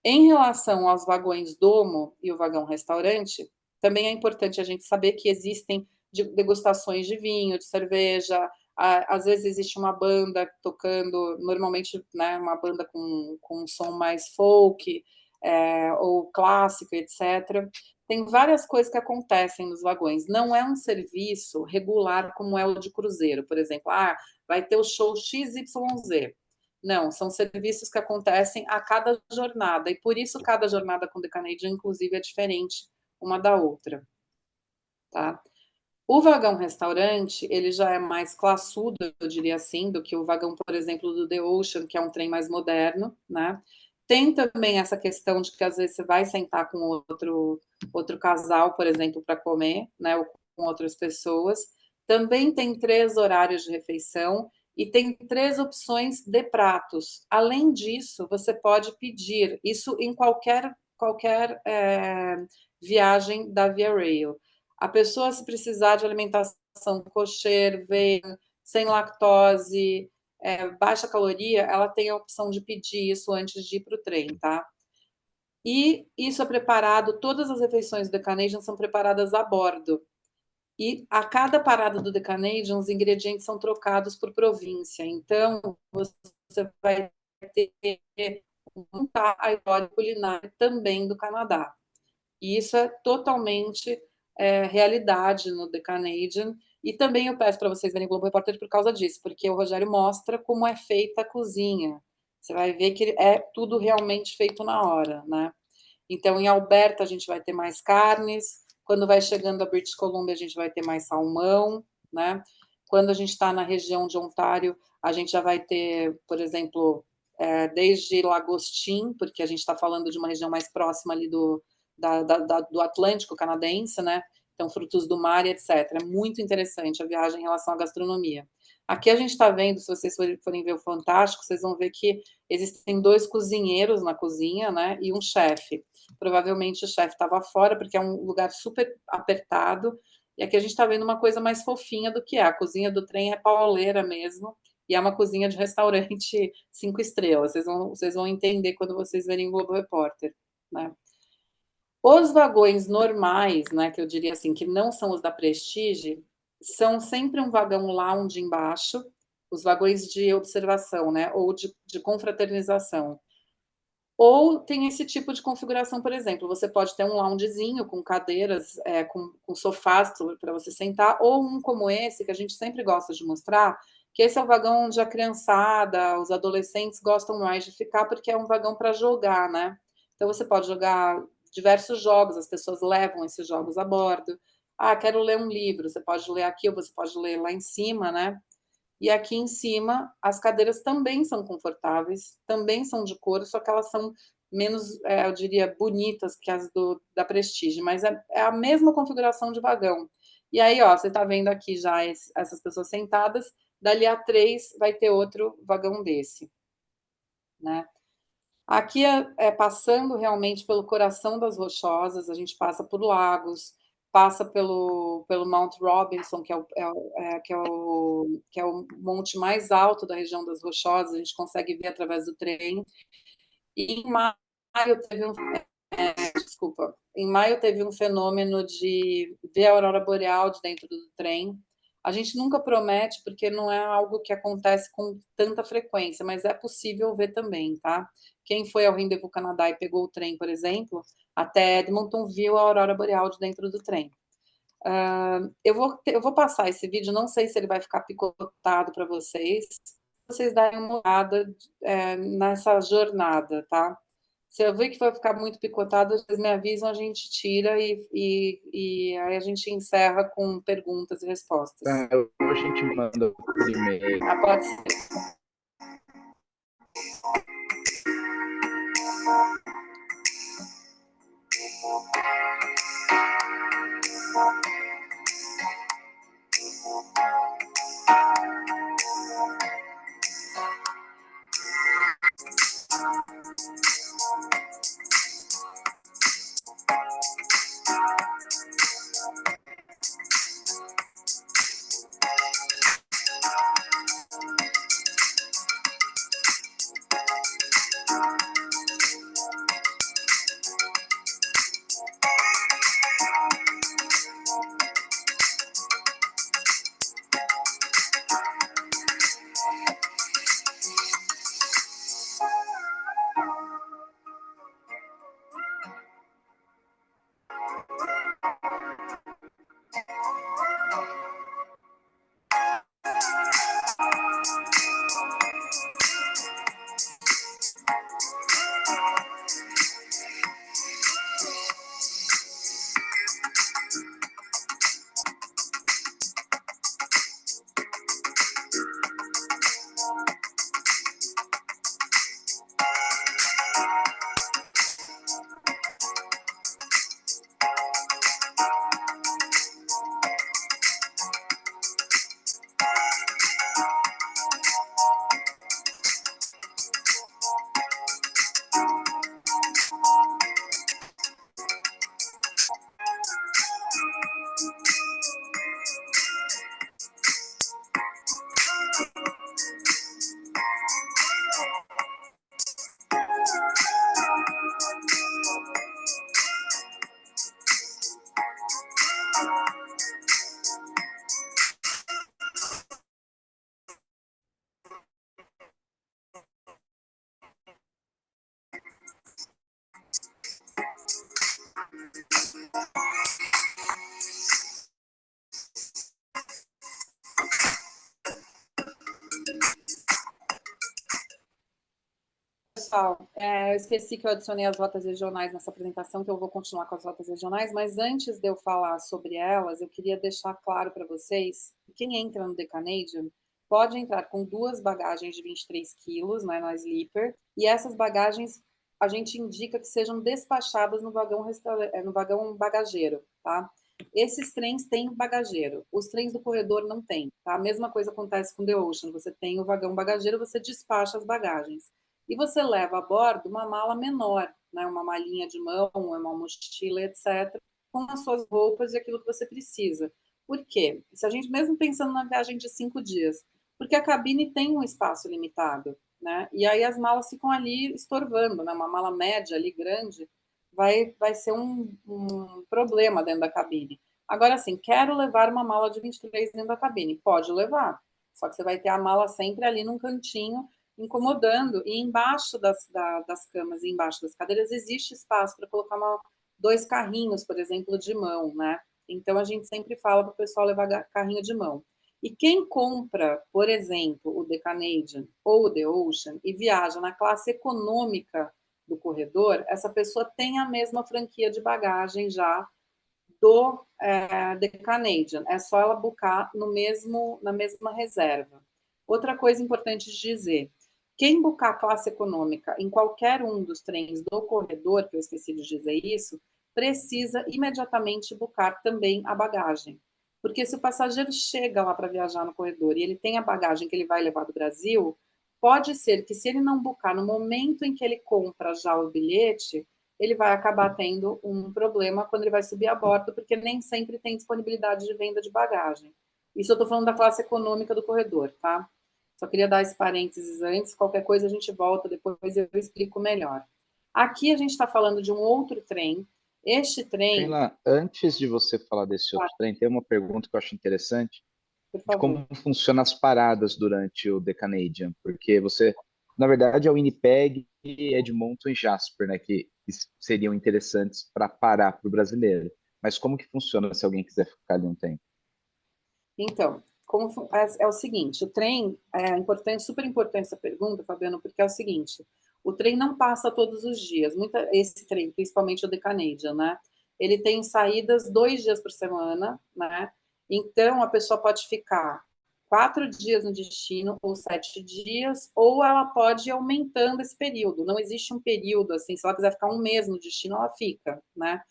Em relação aos vagões domo e o vagão restaurante, também é importante a gente saber que existem degustações de vinho, de cerveja, às vezes existe uma banda tocando, normalmente, né, uma banda com um som mais folk, ou clássico, etc. Tem várias coisas que acontecem nos vagões. Não é um serviço regular como é o de cruzeiro, por exemplo. Vai ter o show XYZ. Não, são serviços que acontecem a cada jornada, e por isso cada jornada com The Canadian, inclusive, é diferente uma da outra, tá? O vagão restaurante, ele já é mais classudo, eu diria assim, do que o vagão, por exemplo, do The Ocean, que é um trem mais moderno, né? Tem também essa questão de que às vezes você vai sentar com outro casal, por exemplo, para comer, né? Ou com outras pessoas. Também tem 3 horários de refeição e tem 3 opções de pratos. Além disso, você pode pedir, isso em qualquer viagem da Via Rail. A pessoa, se precisar de alimentação kosher, vegan, sem lactose, baixa caloria, ela tem a opção de pedir isso antes de ir para o trem, tá? E isso é preparado, todas as refeições do The Canadian são preparadas a bordo. E a cada parada do The Canadian, os ingredientes são trocados por província. Então, você vai ter a história culinária também do Canadá. E isso é totalmente realidade no The Canadian. E também eu peço para vocês verem o Globo Repórter por causa disso, porque o Rogério mostra como é feita a cozinha. Você vai ver que é tudo realmente feito na hora, né? Então, em Alberta, a gente vai ter mais carnes. Quando vai chegando a British Columbia, a gente vai ter mais salmão, né? Quando a gente está na região de Ontário, a gente já vai ter, por exemplo, desde lagostim, porque a gente está falando de uma região mais próxima ali do Atlântico canadense, né? Então, frutos do mar e etc. É muito interessante a viagem em relação à gastronomia. Aqui a gente está vendo, se vocês forem ver o Fantástico, vocês vão ver que existem 2 cozinheiros na cozinha, né? E um chefe. Provavelmente o chefe estava fora, porque é um lugar super apertado. E aqui a gente está vendo uma coisa mais fofinha do que é. A cozinha do trem é pauleira mesmo. E é uma cozinha de restaurante 5 estrelas. Vocês vão entender quando vocês verem o Globo Repórter, né? Os vagões normais, né, que eu diria assim, que não são os da Prestige, são sempre um vagão lounge embaixo, os vagões de observação, né, ou de confraternização. Ou tem esse tipo de configuração, por exemplo, você pode ter um loungezinho com cadeiras, com sofás para você sentar, ou um como esse, que a gente sempre gosta de mostrar, que esse é o vagão onde a criançada, os adolescentes gostam mais de ficar, porque é um vagão para jogar, né? Então você pode jogar diversos jogos, as pessoas levam esses jogos a bordo. Ah, quero ler um livro, você pode ler aqui ou você pode ler lá em cima, né? E aqui em cima, as cadeiras também são confortáveis, também são de couro, só que elas são menos, eu diria, bonitas que as da Prestige, mas é a mesma configuração de vagão. E aí, ó, você está vendo aqui já essas pessoas sentadas, dali a 3 vai ter outro vagão desse, né? Aqui passando realmente pelo coração das Rochosas, a gente passa por lagos, passa pelo Mount Robinson, que é o monte mais alto da região das Rochosas, a gente consegue ver através do trem. E em maio teve em maio teve um fenômeno de ver a aurora boreal de dentro do trem. A gente nunca promete, porque não é algo que acontece com tanta frequência, mas é possível ver também, tá? Quem foi ao Rendezvous Canadá e pegou o trem, por exemplo, até Edmonton viu a aurora boreal de dentro do trem. Eu vou passar esse vídeo, não sei se ele vai ficar picotado para vocês darem uma olhada nessa jornada, tá? Se eu ver que vai ficar muito picotado, vocês me avisam, a gente tira e aí a gente encerra com perguntas e respostas. A gente manda por e-mail. Pode ser. pessoal, eu esqueci que eu adicionei as rotas regionais nessa apresentação, que eu vou continuar com as rotas regionais, mas antes de eu falar sobre elas, eu queria deixar claro para vocês que quem entra no The Canadian pode entrar com 2 bagagens de 23 quilos, né, na Sleeper, e essas bagagens a gente indica que sejam despachadas no vagão bagageiro, tá? Esses trens têm bagageiro, os trens do corredor não têm, tá? A mesma coisa acontece com The Ocean, você tem o vagão bagageiro, você despacha as bagagens. E você leva a bordo uma mala menor, né? Uma malinha de mão, uma mochila, etc., com as suas roupas e aquilo que você precisa. Por quê? Se a gente, mesmo pensando na viagem de 5 dias, porque a cabine tem um espaço limitado, né? E aí as malas ficam ali estorvando, né? Uma mala média ali, grande, vai ser um problema dentro da cabine. Agora, assim, quero levar uma mala de 23 dentro da cabine. Pode levar, só que você vai ter a mala sempre ali num cantinho, incomodando, e embaixo das camas e embaixo das cadeiras existe espaço para colocar 2 carrinhos, por exemplo, de mão, né? Então, a gente sempre fala para o pessoal levar carrinho de mão. E quem compra, por exemplo, o The Canadian ou o The Ocean e viaja na classe econômica do corredor, essa pessoa tem a mesma franquia de bagagem já do The Canadian. É só ela buscar na mesma reserva. Outra coisa importante de dizer, quem buscar a classe econômica em qualquer um dos trens do corredor, que eu esqueci de dizer isso, precisa imediatamente buscar também a bagagem. Porque se o passageiro chega lá para viajar no corredor e ele tem a bagagem que ele vai levar do Brasil, pode ser que se ele não buscar no momento em que ele compra já o bilhete, ele vai acabar tendo um problema quando ele vai subir a bordo, porque nem sempre tem disponibilidade de venda de bagagem. Isso eu estou falando da classe econômica do corredor, tá? Só queria dar esse parênteses antes, qualquer coisa a gente volta depois e eu explico melhor. Aqui a gente está falando de um outro trem. Este trem... Sheila, antes de você falar desse outro trem, tem uma pergunta que eu acho interessante, por de favor. como funcionam as paradas durante o The Canadian, porque você, na verdade, é o Winnipeg, Edmonton e Jasper, né, que seriam interessantes para parar para o brasileiro. Mas como que funciona se alguém quiser ficar ali um tempo? Então, é o seguinte, o trem, é importante, super importante essa pergunta, Fabiano, porque é o seguinte, o trem não passa todos os dias, esse trem, principalmente o The Canadian, né? Ele tem saídas 2 dias por semana, né? Então, a pessoa pode ficar 4 dias no destino, ou 7 dias, ou ela pode ir aumentando esse período. Não existe um período, assim, se ela quiser ficar um mês no destino, ela fica, né?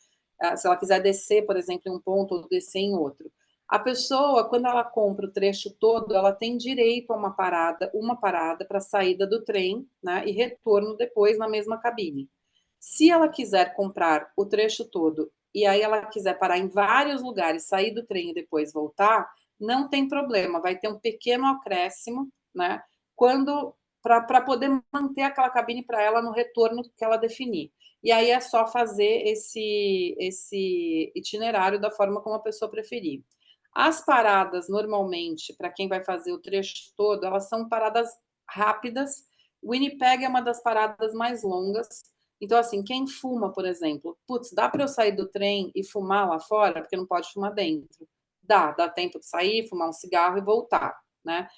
Se ela quiser descer, por exemplo, em um ponto, ou descer em outro. A pessoa, quando ela compra o trecho todo, ela tem direito a uma parada para a saída do trem, né, e retorno depois na mesma cabine. Se ela quiser comprar o trecho todo e aí ela quiser parar em vários lugares, sair do trem e depois voltar, não tem problema, vai ter um pequeno acréscimo, né, para poder manter aquela cabine para ela no retorno que ela definir. E aí é só fazer esse itinerário da forma como a pessoa preferir. As paradas, normalmente, para quem vai fazer o trecho todo, elas são paradas rápidas. Winnipeg é uma das paradas mais longas. Então, assim, quem fuma, por exemplo, putz, dá para eu sair do trem e fumar lá fora? Porque não pode fumar dentro. Dá tempo de sair, fumar um cigarro e voltar, né?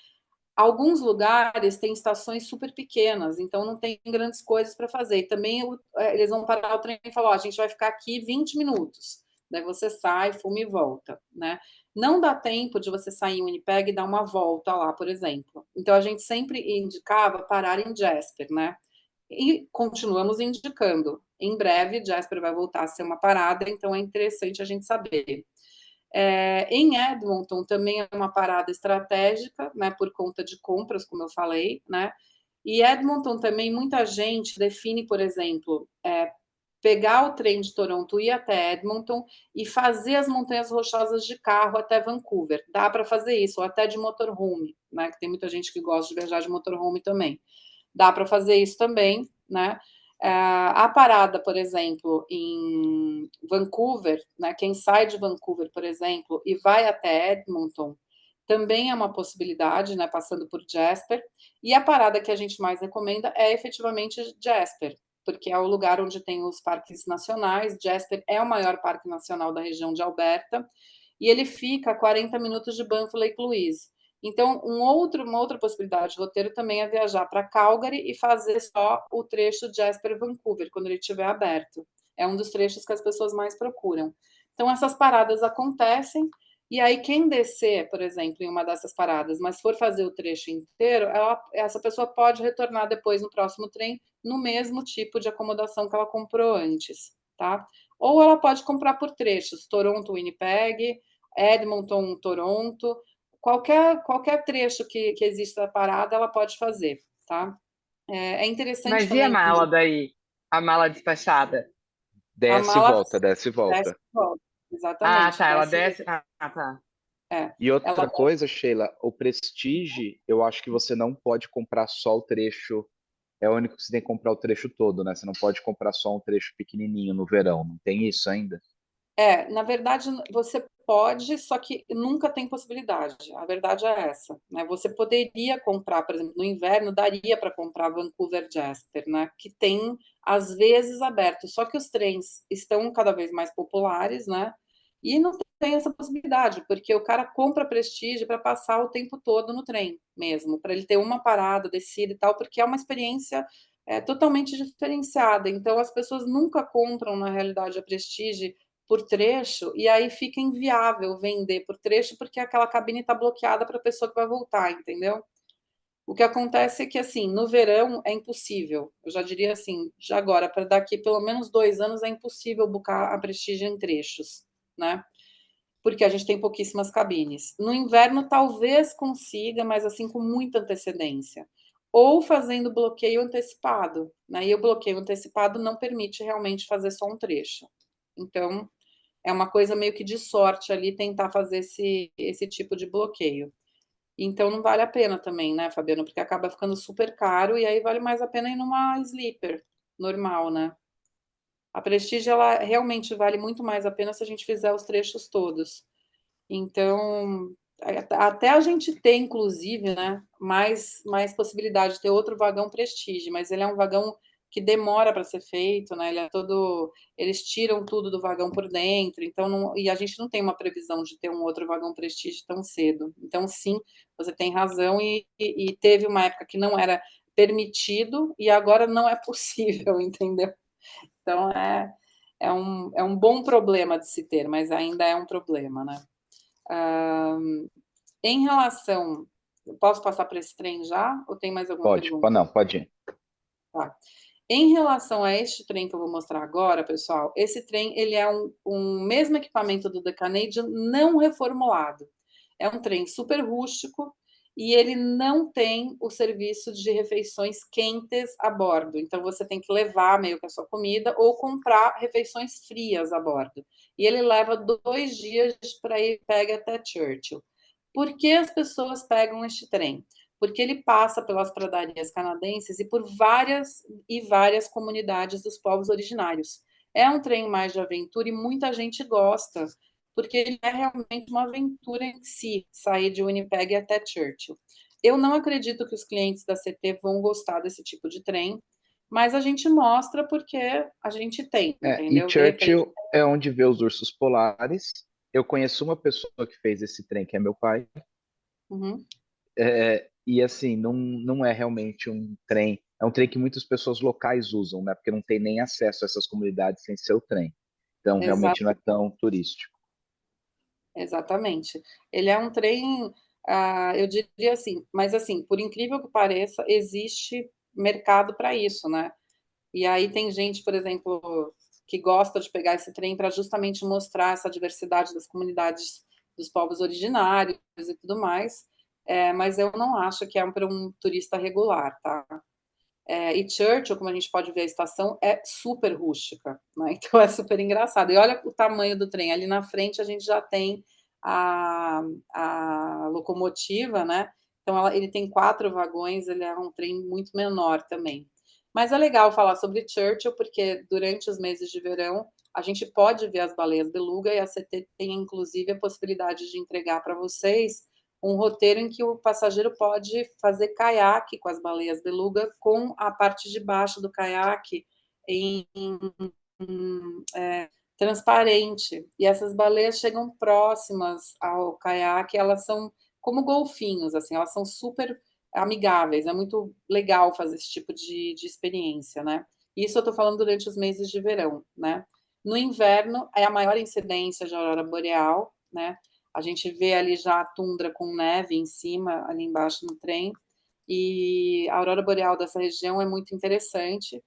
Alguns lugares têm estações super pequenas, então não tem grandes coisas para fazer. E também eles vão parar o trem e falar, a gente vai ficar aqui 20 minutos. Daí você sai, fuma e volta, né? Não dá tempo de você sair em Winnipeg e dar uma volta lá, por exemplo. Então, a gente sempre indicava parar em Jasper, né? E continuamos indicando. Em breve, Jasper vai voltar a ser uma parada, então é interessante a gente saber. Em Edmonton também é uma parada estratégica, né, por conta de compras, como eu falei, né? E Edmonton também, muita gente define, por exemplo, pegar o trem de Toronto, ir até Edmonton e fazer as Montanhas Rochosas de carro até Vancouver. Dá para fazer isso, ou até de motorhome, né? Que tem muita gente que gosta de viajar de motorhome também. Dá para fazer isso também, né? A parada, por exemplo, em Vancouver, né? Quem sai de Vancouver, por exemplo, e vai até Edmonton, também é uma possibilidade, né? Passando por Jasper. E a parada que a gente mais recomenda é efetivamente Jasper, porque é o lugar onde tem os parques nacionais. Jasper é o maior parque nacional da região de Alberta, e ele fica a 40 minutos de Banff Lake Louise. Então, uma outra possibilidade de roteiro também é viajar para Calgary e fazer só o trecho Jasper-Vancouver, quando ele estiver aberto. É um dos trechos que as pessoas mais procuram. Então, essas paradas acontecem, e aí quem descer, por exemplo, em uma dessas paradas, mas for fazer o trecho inteiro, essa pessoa pode retornar depois no próximo trem no mesmo tipo de acomodação que ela comprou antes, tá? Ou ela pode comprar por trechos, Toronto-Winnipeg, Edmonton-Toronto, qualquer trecho que exista da parada, ela pode fazer, tá? É interessante Mas e a também mala daí? A mala despachada? a Desce e mala volta, desce e desce volta. e volta. Ah, Exatamente, tá, ela desce e desce. volta. Ah, tá. E outra Ela coisa, Sheila, o Prestige, eu acho que você não pode comprar só o trecho, é o único que você tem que comprar o trecho todo, né? Você não pode comprar só um trecho pequenininho no verão, não tem isso ainda? Na verdade, você pode, só que nunca tem possibilidade. A verdade é essa, né? Você poderia comprar, por exemplo, no inverno, daria para comprar Vancouver Jasper, né? Que tem, às vezes, aberto. Só que os trens estão cada vez mais populares, né? E não tem essa possibilidade, porque o cara compra Prestige para passar o tempo todo no trem mesmo, para ele ter uma parada, descida e tal, porque é uma experiência totalmente diferenciada. Então, as pessoas nunca compram, na realidade, a Prestige por trecho, e aí fica inviável vender por trecho, porque aquela cabine está bloqueada para a pessoa que vai voltar, entendeu? O que acontece é que, assim, no verão é impossível. Eu já diria assim, já agora, para daqui pelo menos 2 anos, é impossível buscar a Prestige em trechos, né? Porque a gente tem pouquíssimas cabines. No inverno, talvez consiga, mas assim, com muita antecedência. Ou fazendo bloqueio antecipado, né? E o bloqueio antecipado não permite realmente fazer só um trecho. Então, é uma coisa meio que de sorte ali tentar fazer esse tipo de bloqueio. Então não vale a pena também, né, Fabiano? Porque acaba ficando super caro e aí vale mais a pena ir numa sleeper normal, né? A Prestige, ela realmente vale muito mais a pena se a gente fizer os trechos todos. Então, até a gente tem, inclusive, né, mais possibilidade de ter outro vagão Prestige, mas ele é um vagão que demora para ser feito, né? Ele é todo, eles tiram tudo do vagão por dentro, então e a gente não tem uma previsão de ter um outro vagão Prestige tão cedo. Então, sim, você tem razão e teve uma época que não era permitido e agora não é possível, entendeu? Então, é um bom problema de se ter, mas ainda é um problema, né? Em relação. Eu posso passar para esse trem já? Ou tem mais alguma Pode, pergunta? não, pode ir. Tá. Em relação a este trem que eu vou mostrar agora, pessoal, esse trem ele é um mesmo equipamento do The Canadian, não reformulado. É um trem super rústico e ele não tem o serviço de refeições quentes a bordo. Então, você tem que levar meio que a sua comida ou comprar refeições frias a bordo. E ele leva 2 dias para ir pegue até Churchill. Por que as pessoas pegam este trem? Porque ele passa pelas pradarias canadenses e por várias comunidades dos povos originários. É um trem mais de aventura e muita gente gosta, porque ele é realmente uma aventura em si, sair de Winnipeg até Churchill. Eu não acredito que os clientes da CT vão gostar desse tipo de trem, mas a gente mostra porque a gente tem, E entendeu? De repente. Churchill é onde vê os ursos polares. Eu conheço uma pessoa que fez esse trem, que é meu pai. Uhum. E assim, não é realmente um trem. É um trem que muitas pessoas locais usam, né? Porque não tem nem acesso a essas comunidades sem ser o trem. Então, realmente não é tão turístico. Exatamente. Ele é um trem, eu diria assim, mas assim, por incrível que pareça, existe mercado para isso, né? E aí tem gente, por exemplo, que gosta de pegar esse trem para justamente mostrar essa diversidade das comunidades dos povos originários e tudo mais. Mas eu não acho que é para um turista regular, tá? E Churchill, como a gente pode ver, a estação é super rústica, né? Então é super engraçado. E olha o tamanho do trem. Ali na frente a gente já tem a locomotiva, né? Então ele tem 4 vagões, ele é um trem muito menor também. Mas é legal falar sobre Churchill, porque durante os meses de verão a gente pode ver as baleias beluga e a CT tem inclusive a possibilidade de entregar para vocês um roteiro em que o passageiro pode fazer caiaque com as baleias beluga, com a parte de baixo do caiaque transparente. E essas baleias chegam próximas ao caiaque, elas são como golfinhos, assim, elas são super amigáveis, é muito legal fazer esse tipo de experiência, né? Isso eu estou falando durante os meses de verão, né? No inverno, é a maior incidência de aurora boreal, né? A gente vê ali já a tundra com neve em cima, ali embaixo no trem, e a aurora boreal dessa região é muito interessante.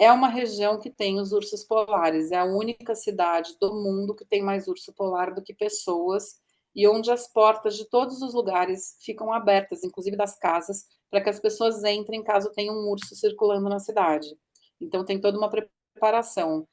É uma região que tem os ursos polares, é a única cidade do mundo que tem mais urso polar do que pessoas, e onde as portas de todos os lugares ficam abertas, inclusive das casas, para que as pessoas entrem caso tenha um urso circulando na cidade. Então tem toda uma preparação.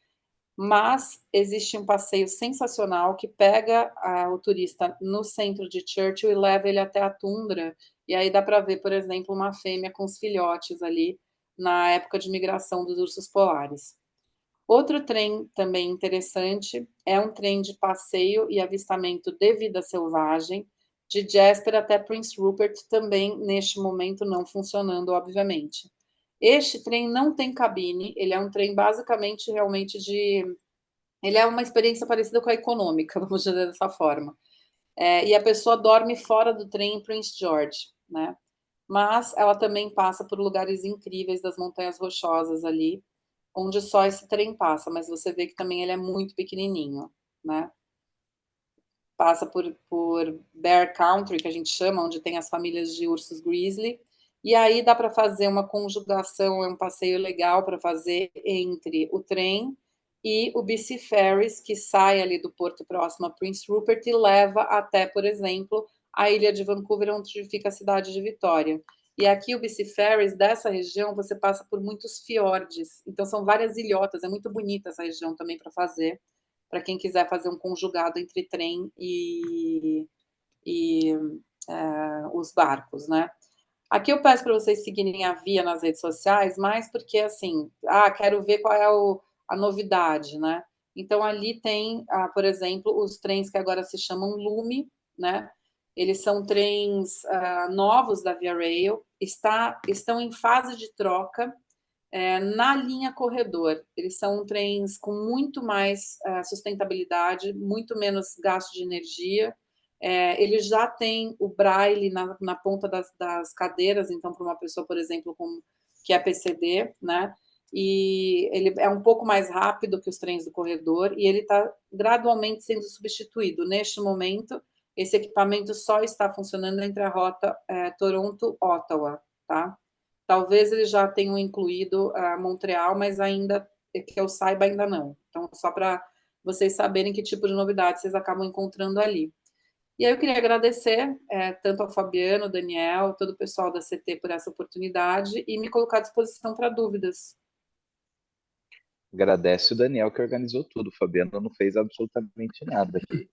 Mas existe um passeio sensacional que pega o turista no centro de Churchill e leva ele até a tundra, e aí dá para ver, por exemplo, uma fêmea com os filhotes ali na época de migração dos ursos polares. Outro trem também interessante é um trem de passeio e avistamento de vida selvagem, de Jasper até Prince Rupert, também neste momento não funcionando, obviamente. Este trem não tem cabine, ele é um trem basicamente realmente de... Ele é uma experiência parecida com a econômica, vamos dizer dessa forma. E a pessoa dorme fora do trem em Prince George, né? Mas ela também passa por lugares incríveis das montanhas rochosas ali, onde só esse trem passa, mas você vê que também ele é muito pequenininho, né? Passa por Bear Country, que a gente chama, onde tem as famílias de ursos grizzly, e aí dá para fazer uma conjugação, é um passeio legal para fazer entre o trem e o BC Ferries, que sai ali do porto próximo a Prince Rupert e leva até, por exemplo, a ilha de Vancouver, onde fica a cidade de Vitória. E aqui o BC Ferries, dessa região, você passa por muitos fiordes, então são várias ilhotas, é muito bonita essa região também para fazer, para quem quiser fazer um conjugado entre trem e os barcos, né? Aqui eu peço para vocês seguirem a Via nas redes sociais, mais porque, assim, quero ver qual é a novidade, né? Então, ali tem, por exemplo, os trens que agora se chamam Lume, né? Eles são trens novos da Via Rail, estão em fase de troca, na linha corredor. Eles são trens com muito mais sustentabilidade, muito menos gasto de energia. Eles já têm o braille na ponta das cadeiras, então, para uma pessoa, por exemplo, que é PCD, né? E ele é um pouco mais rápido que os trens do corredor, e ele está gradualmente sendo substituído. Neste momento, esse equipamento só está funcionando entre a rota Toronto-Ottawa, tá? Talvez eles já tenham incluído Montreal, mas ainda, que eu saiba, ainda não. Então, só para vocês saberem que tipo de novidade vocês acabam encontrando ali. E aí eu queria agradecer tanto ao Fabiano, ao Daniel, todo o pessoal da CT por essa oportunidade e me colocar à disposição para dúvidas. Agradece o Daniel que organizou tudo. O Fabiano não fez absolutamente nada aqui.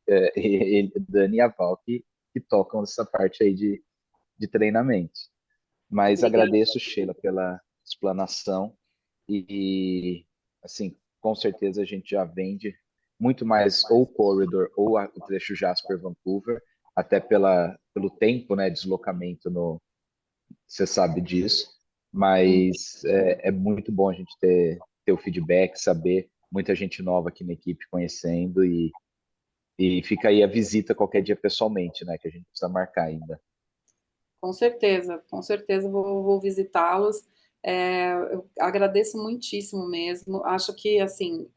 Dani e a Val que tocam essa parte aí de treinamento. Mas Obrigada. agradeço, Sheila, pela explanação e, assim, com certeza a gente já vende muito mais ou o Corridor ou o trecho Jasper-Vancouver, até pelo tempo, né, deslocamento, você sabe disso, mas é muito bom a gente ter o feedback, saber muita gente nova aqui na equipe conhecendo e fica aí a visita qualquer dia pessoalmente, né, que a gente precisa marcar ainda. Com certeza vou visitá-los. Eu agradeço muitíssimo mesmo. Acho que, assim,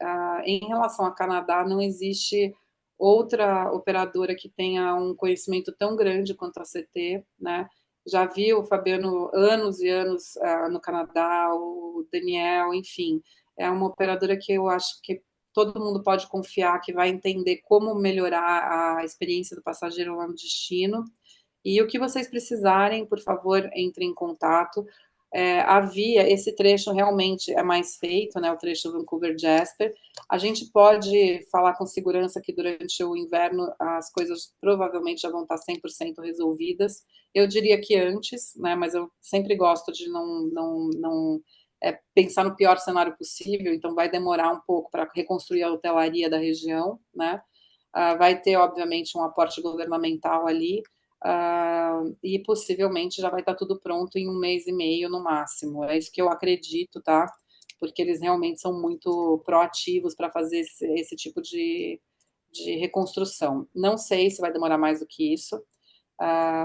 em relação ao Canadá, não existe outra operadora que tenha um conhecimento tão grande quanto a CT, né? Já vi o Fabiano anos e anos no Canadá, o Daniel, enfim. É uma operadora que eu acho que todo mundo pode confiar, que vai entender como melhorar a experiência do passageiro lá no destino. E o que vocês precisarem, por favor, entrem em contato. A via, esse trecho realmente é mais feito, né, o trecho Vancouver-Jasper. A gente pode falar com segurança que durante o inverno as coisas provavelmente já vão estar 100% resolvidas. Eu diria que antes, né, mas eu sempre gosto de não pensar no pior cenário possível, então vai demorar um pouco para reconstruir a hotelaria da região, né? Vai ter, obviamente, um aporte governamental ali, e possivelmente já vai estar tudo pronto em 1 mês e meio no máximo. É isso que eu acredito, tá? Porque eles realmente são muito proativos para fazer esse tipo de reconstrução. Não sei se vai demorar mais do que isso,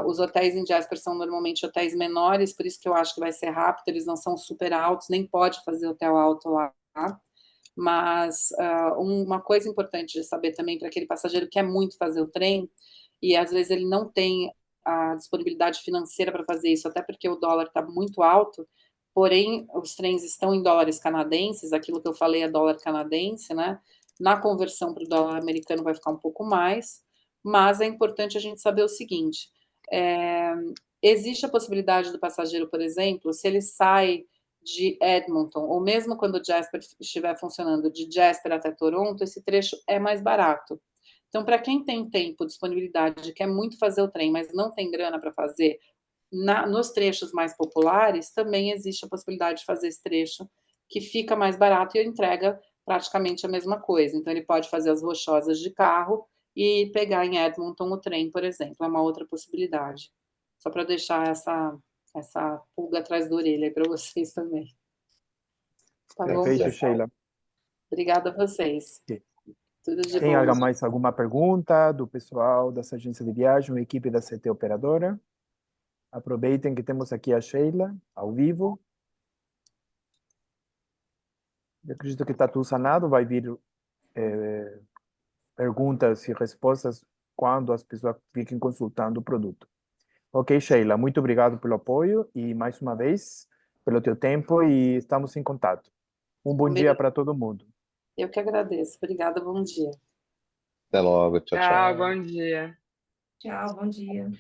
Os hotéis em Jasper são normalmente hotéis menores, por isso que eu acho que vai ser rápido, eles não são super altos, nem pode fazer hotel alto lá. Mas uma coisa importante de saber também para aquele passageiro que quer muito fazer o trem, e às vezes ele não tem a disponibilidade financeira para fazer isso, até porque o dólar está muito alto, porém os trens estão em dólares canadenses, aquilo que eu falei é dólar canadense, né? Na conversão para o dólar americano vai ficar um pouco mais, mas é importante a gente saber o seguinte, existe a possibilidade do passageiro, por exemplo, se ele sai de Edmonton, ou mesmo quando o Jasper estiver funcionando, de Jasper até Toronto, esse trecho é mais barato. Então, para quem tem tempo, disponibilidade, quer muito fazer o trem, mas não tem grana para fazer, nos trechos mais populares, também existe a possibilidade de fazer esse trecho, que fica mais barato e entrega praticamente a mesma coisa. Então, ele pode fazer as rochosas de carro e pegar em Edmonton o trem, por exemplo, é uma outra possibilidade. Só para deixar essa pulga atrás da orelha aí para vocês também. Tá bom? Perfeito, Sheila. Obrigada a vocês. Ok. Tudo de Tem bom. mais alguma pergunta do pessoal dessa agência de viagem, equipe da CT Operadora? Aproveitem que temos aqui a Sheila, ao vivo. Eu acredito que está tudo sanado, vai vir perguntas e respostas quando as pessoas fiquem consultando o produto. Ok, Sheila, muito obrigado pelo apoio e, mais uma vez, pelo teu tempo e estamos em contato. Um bom dia para todo mundo. Eu que agradeço. Obrigada, bom dia. Até logo, tchau, tchau. Tchau, bom dia. Tchau, bom dia.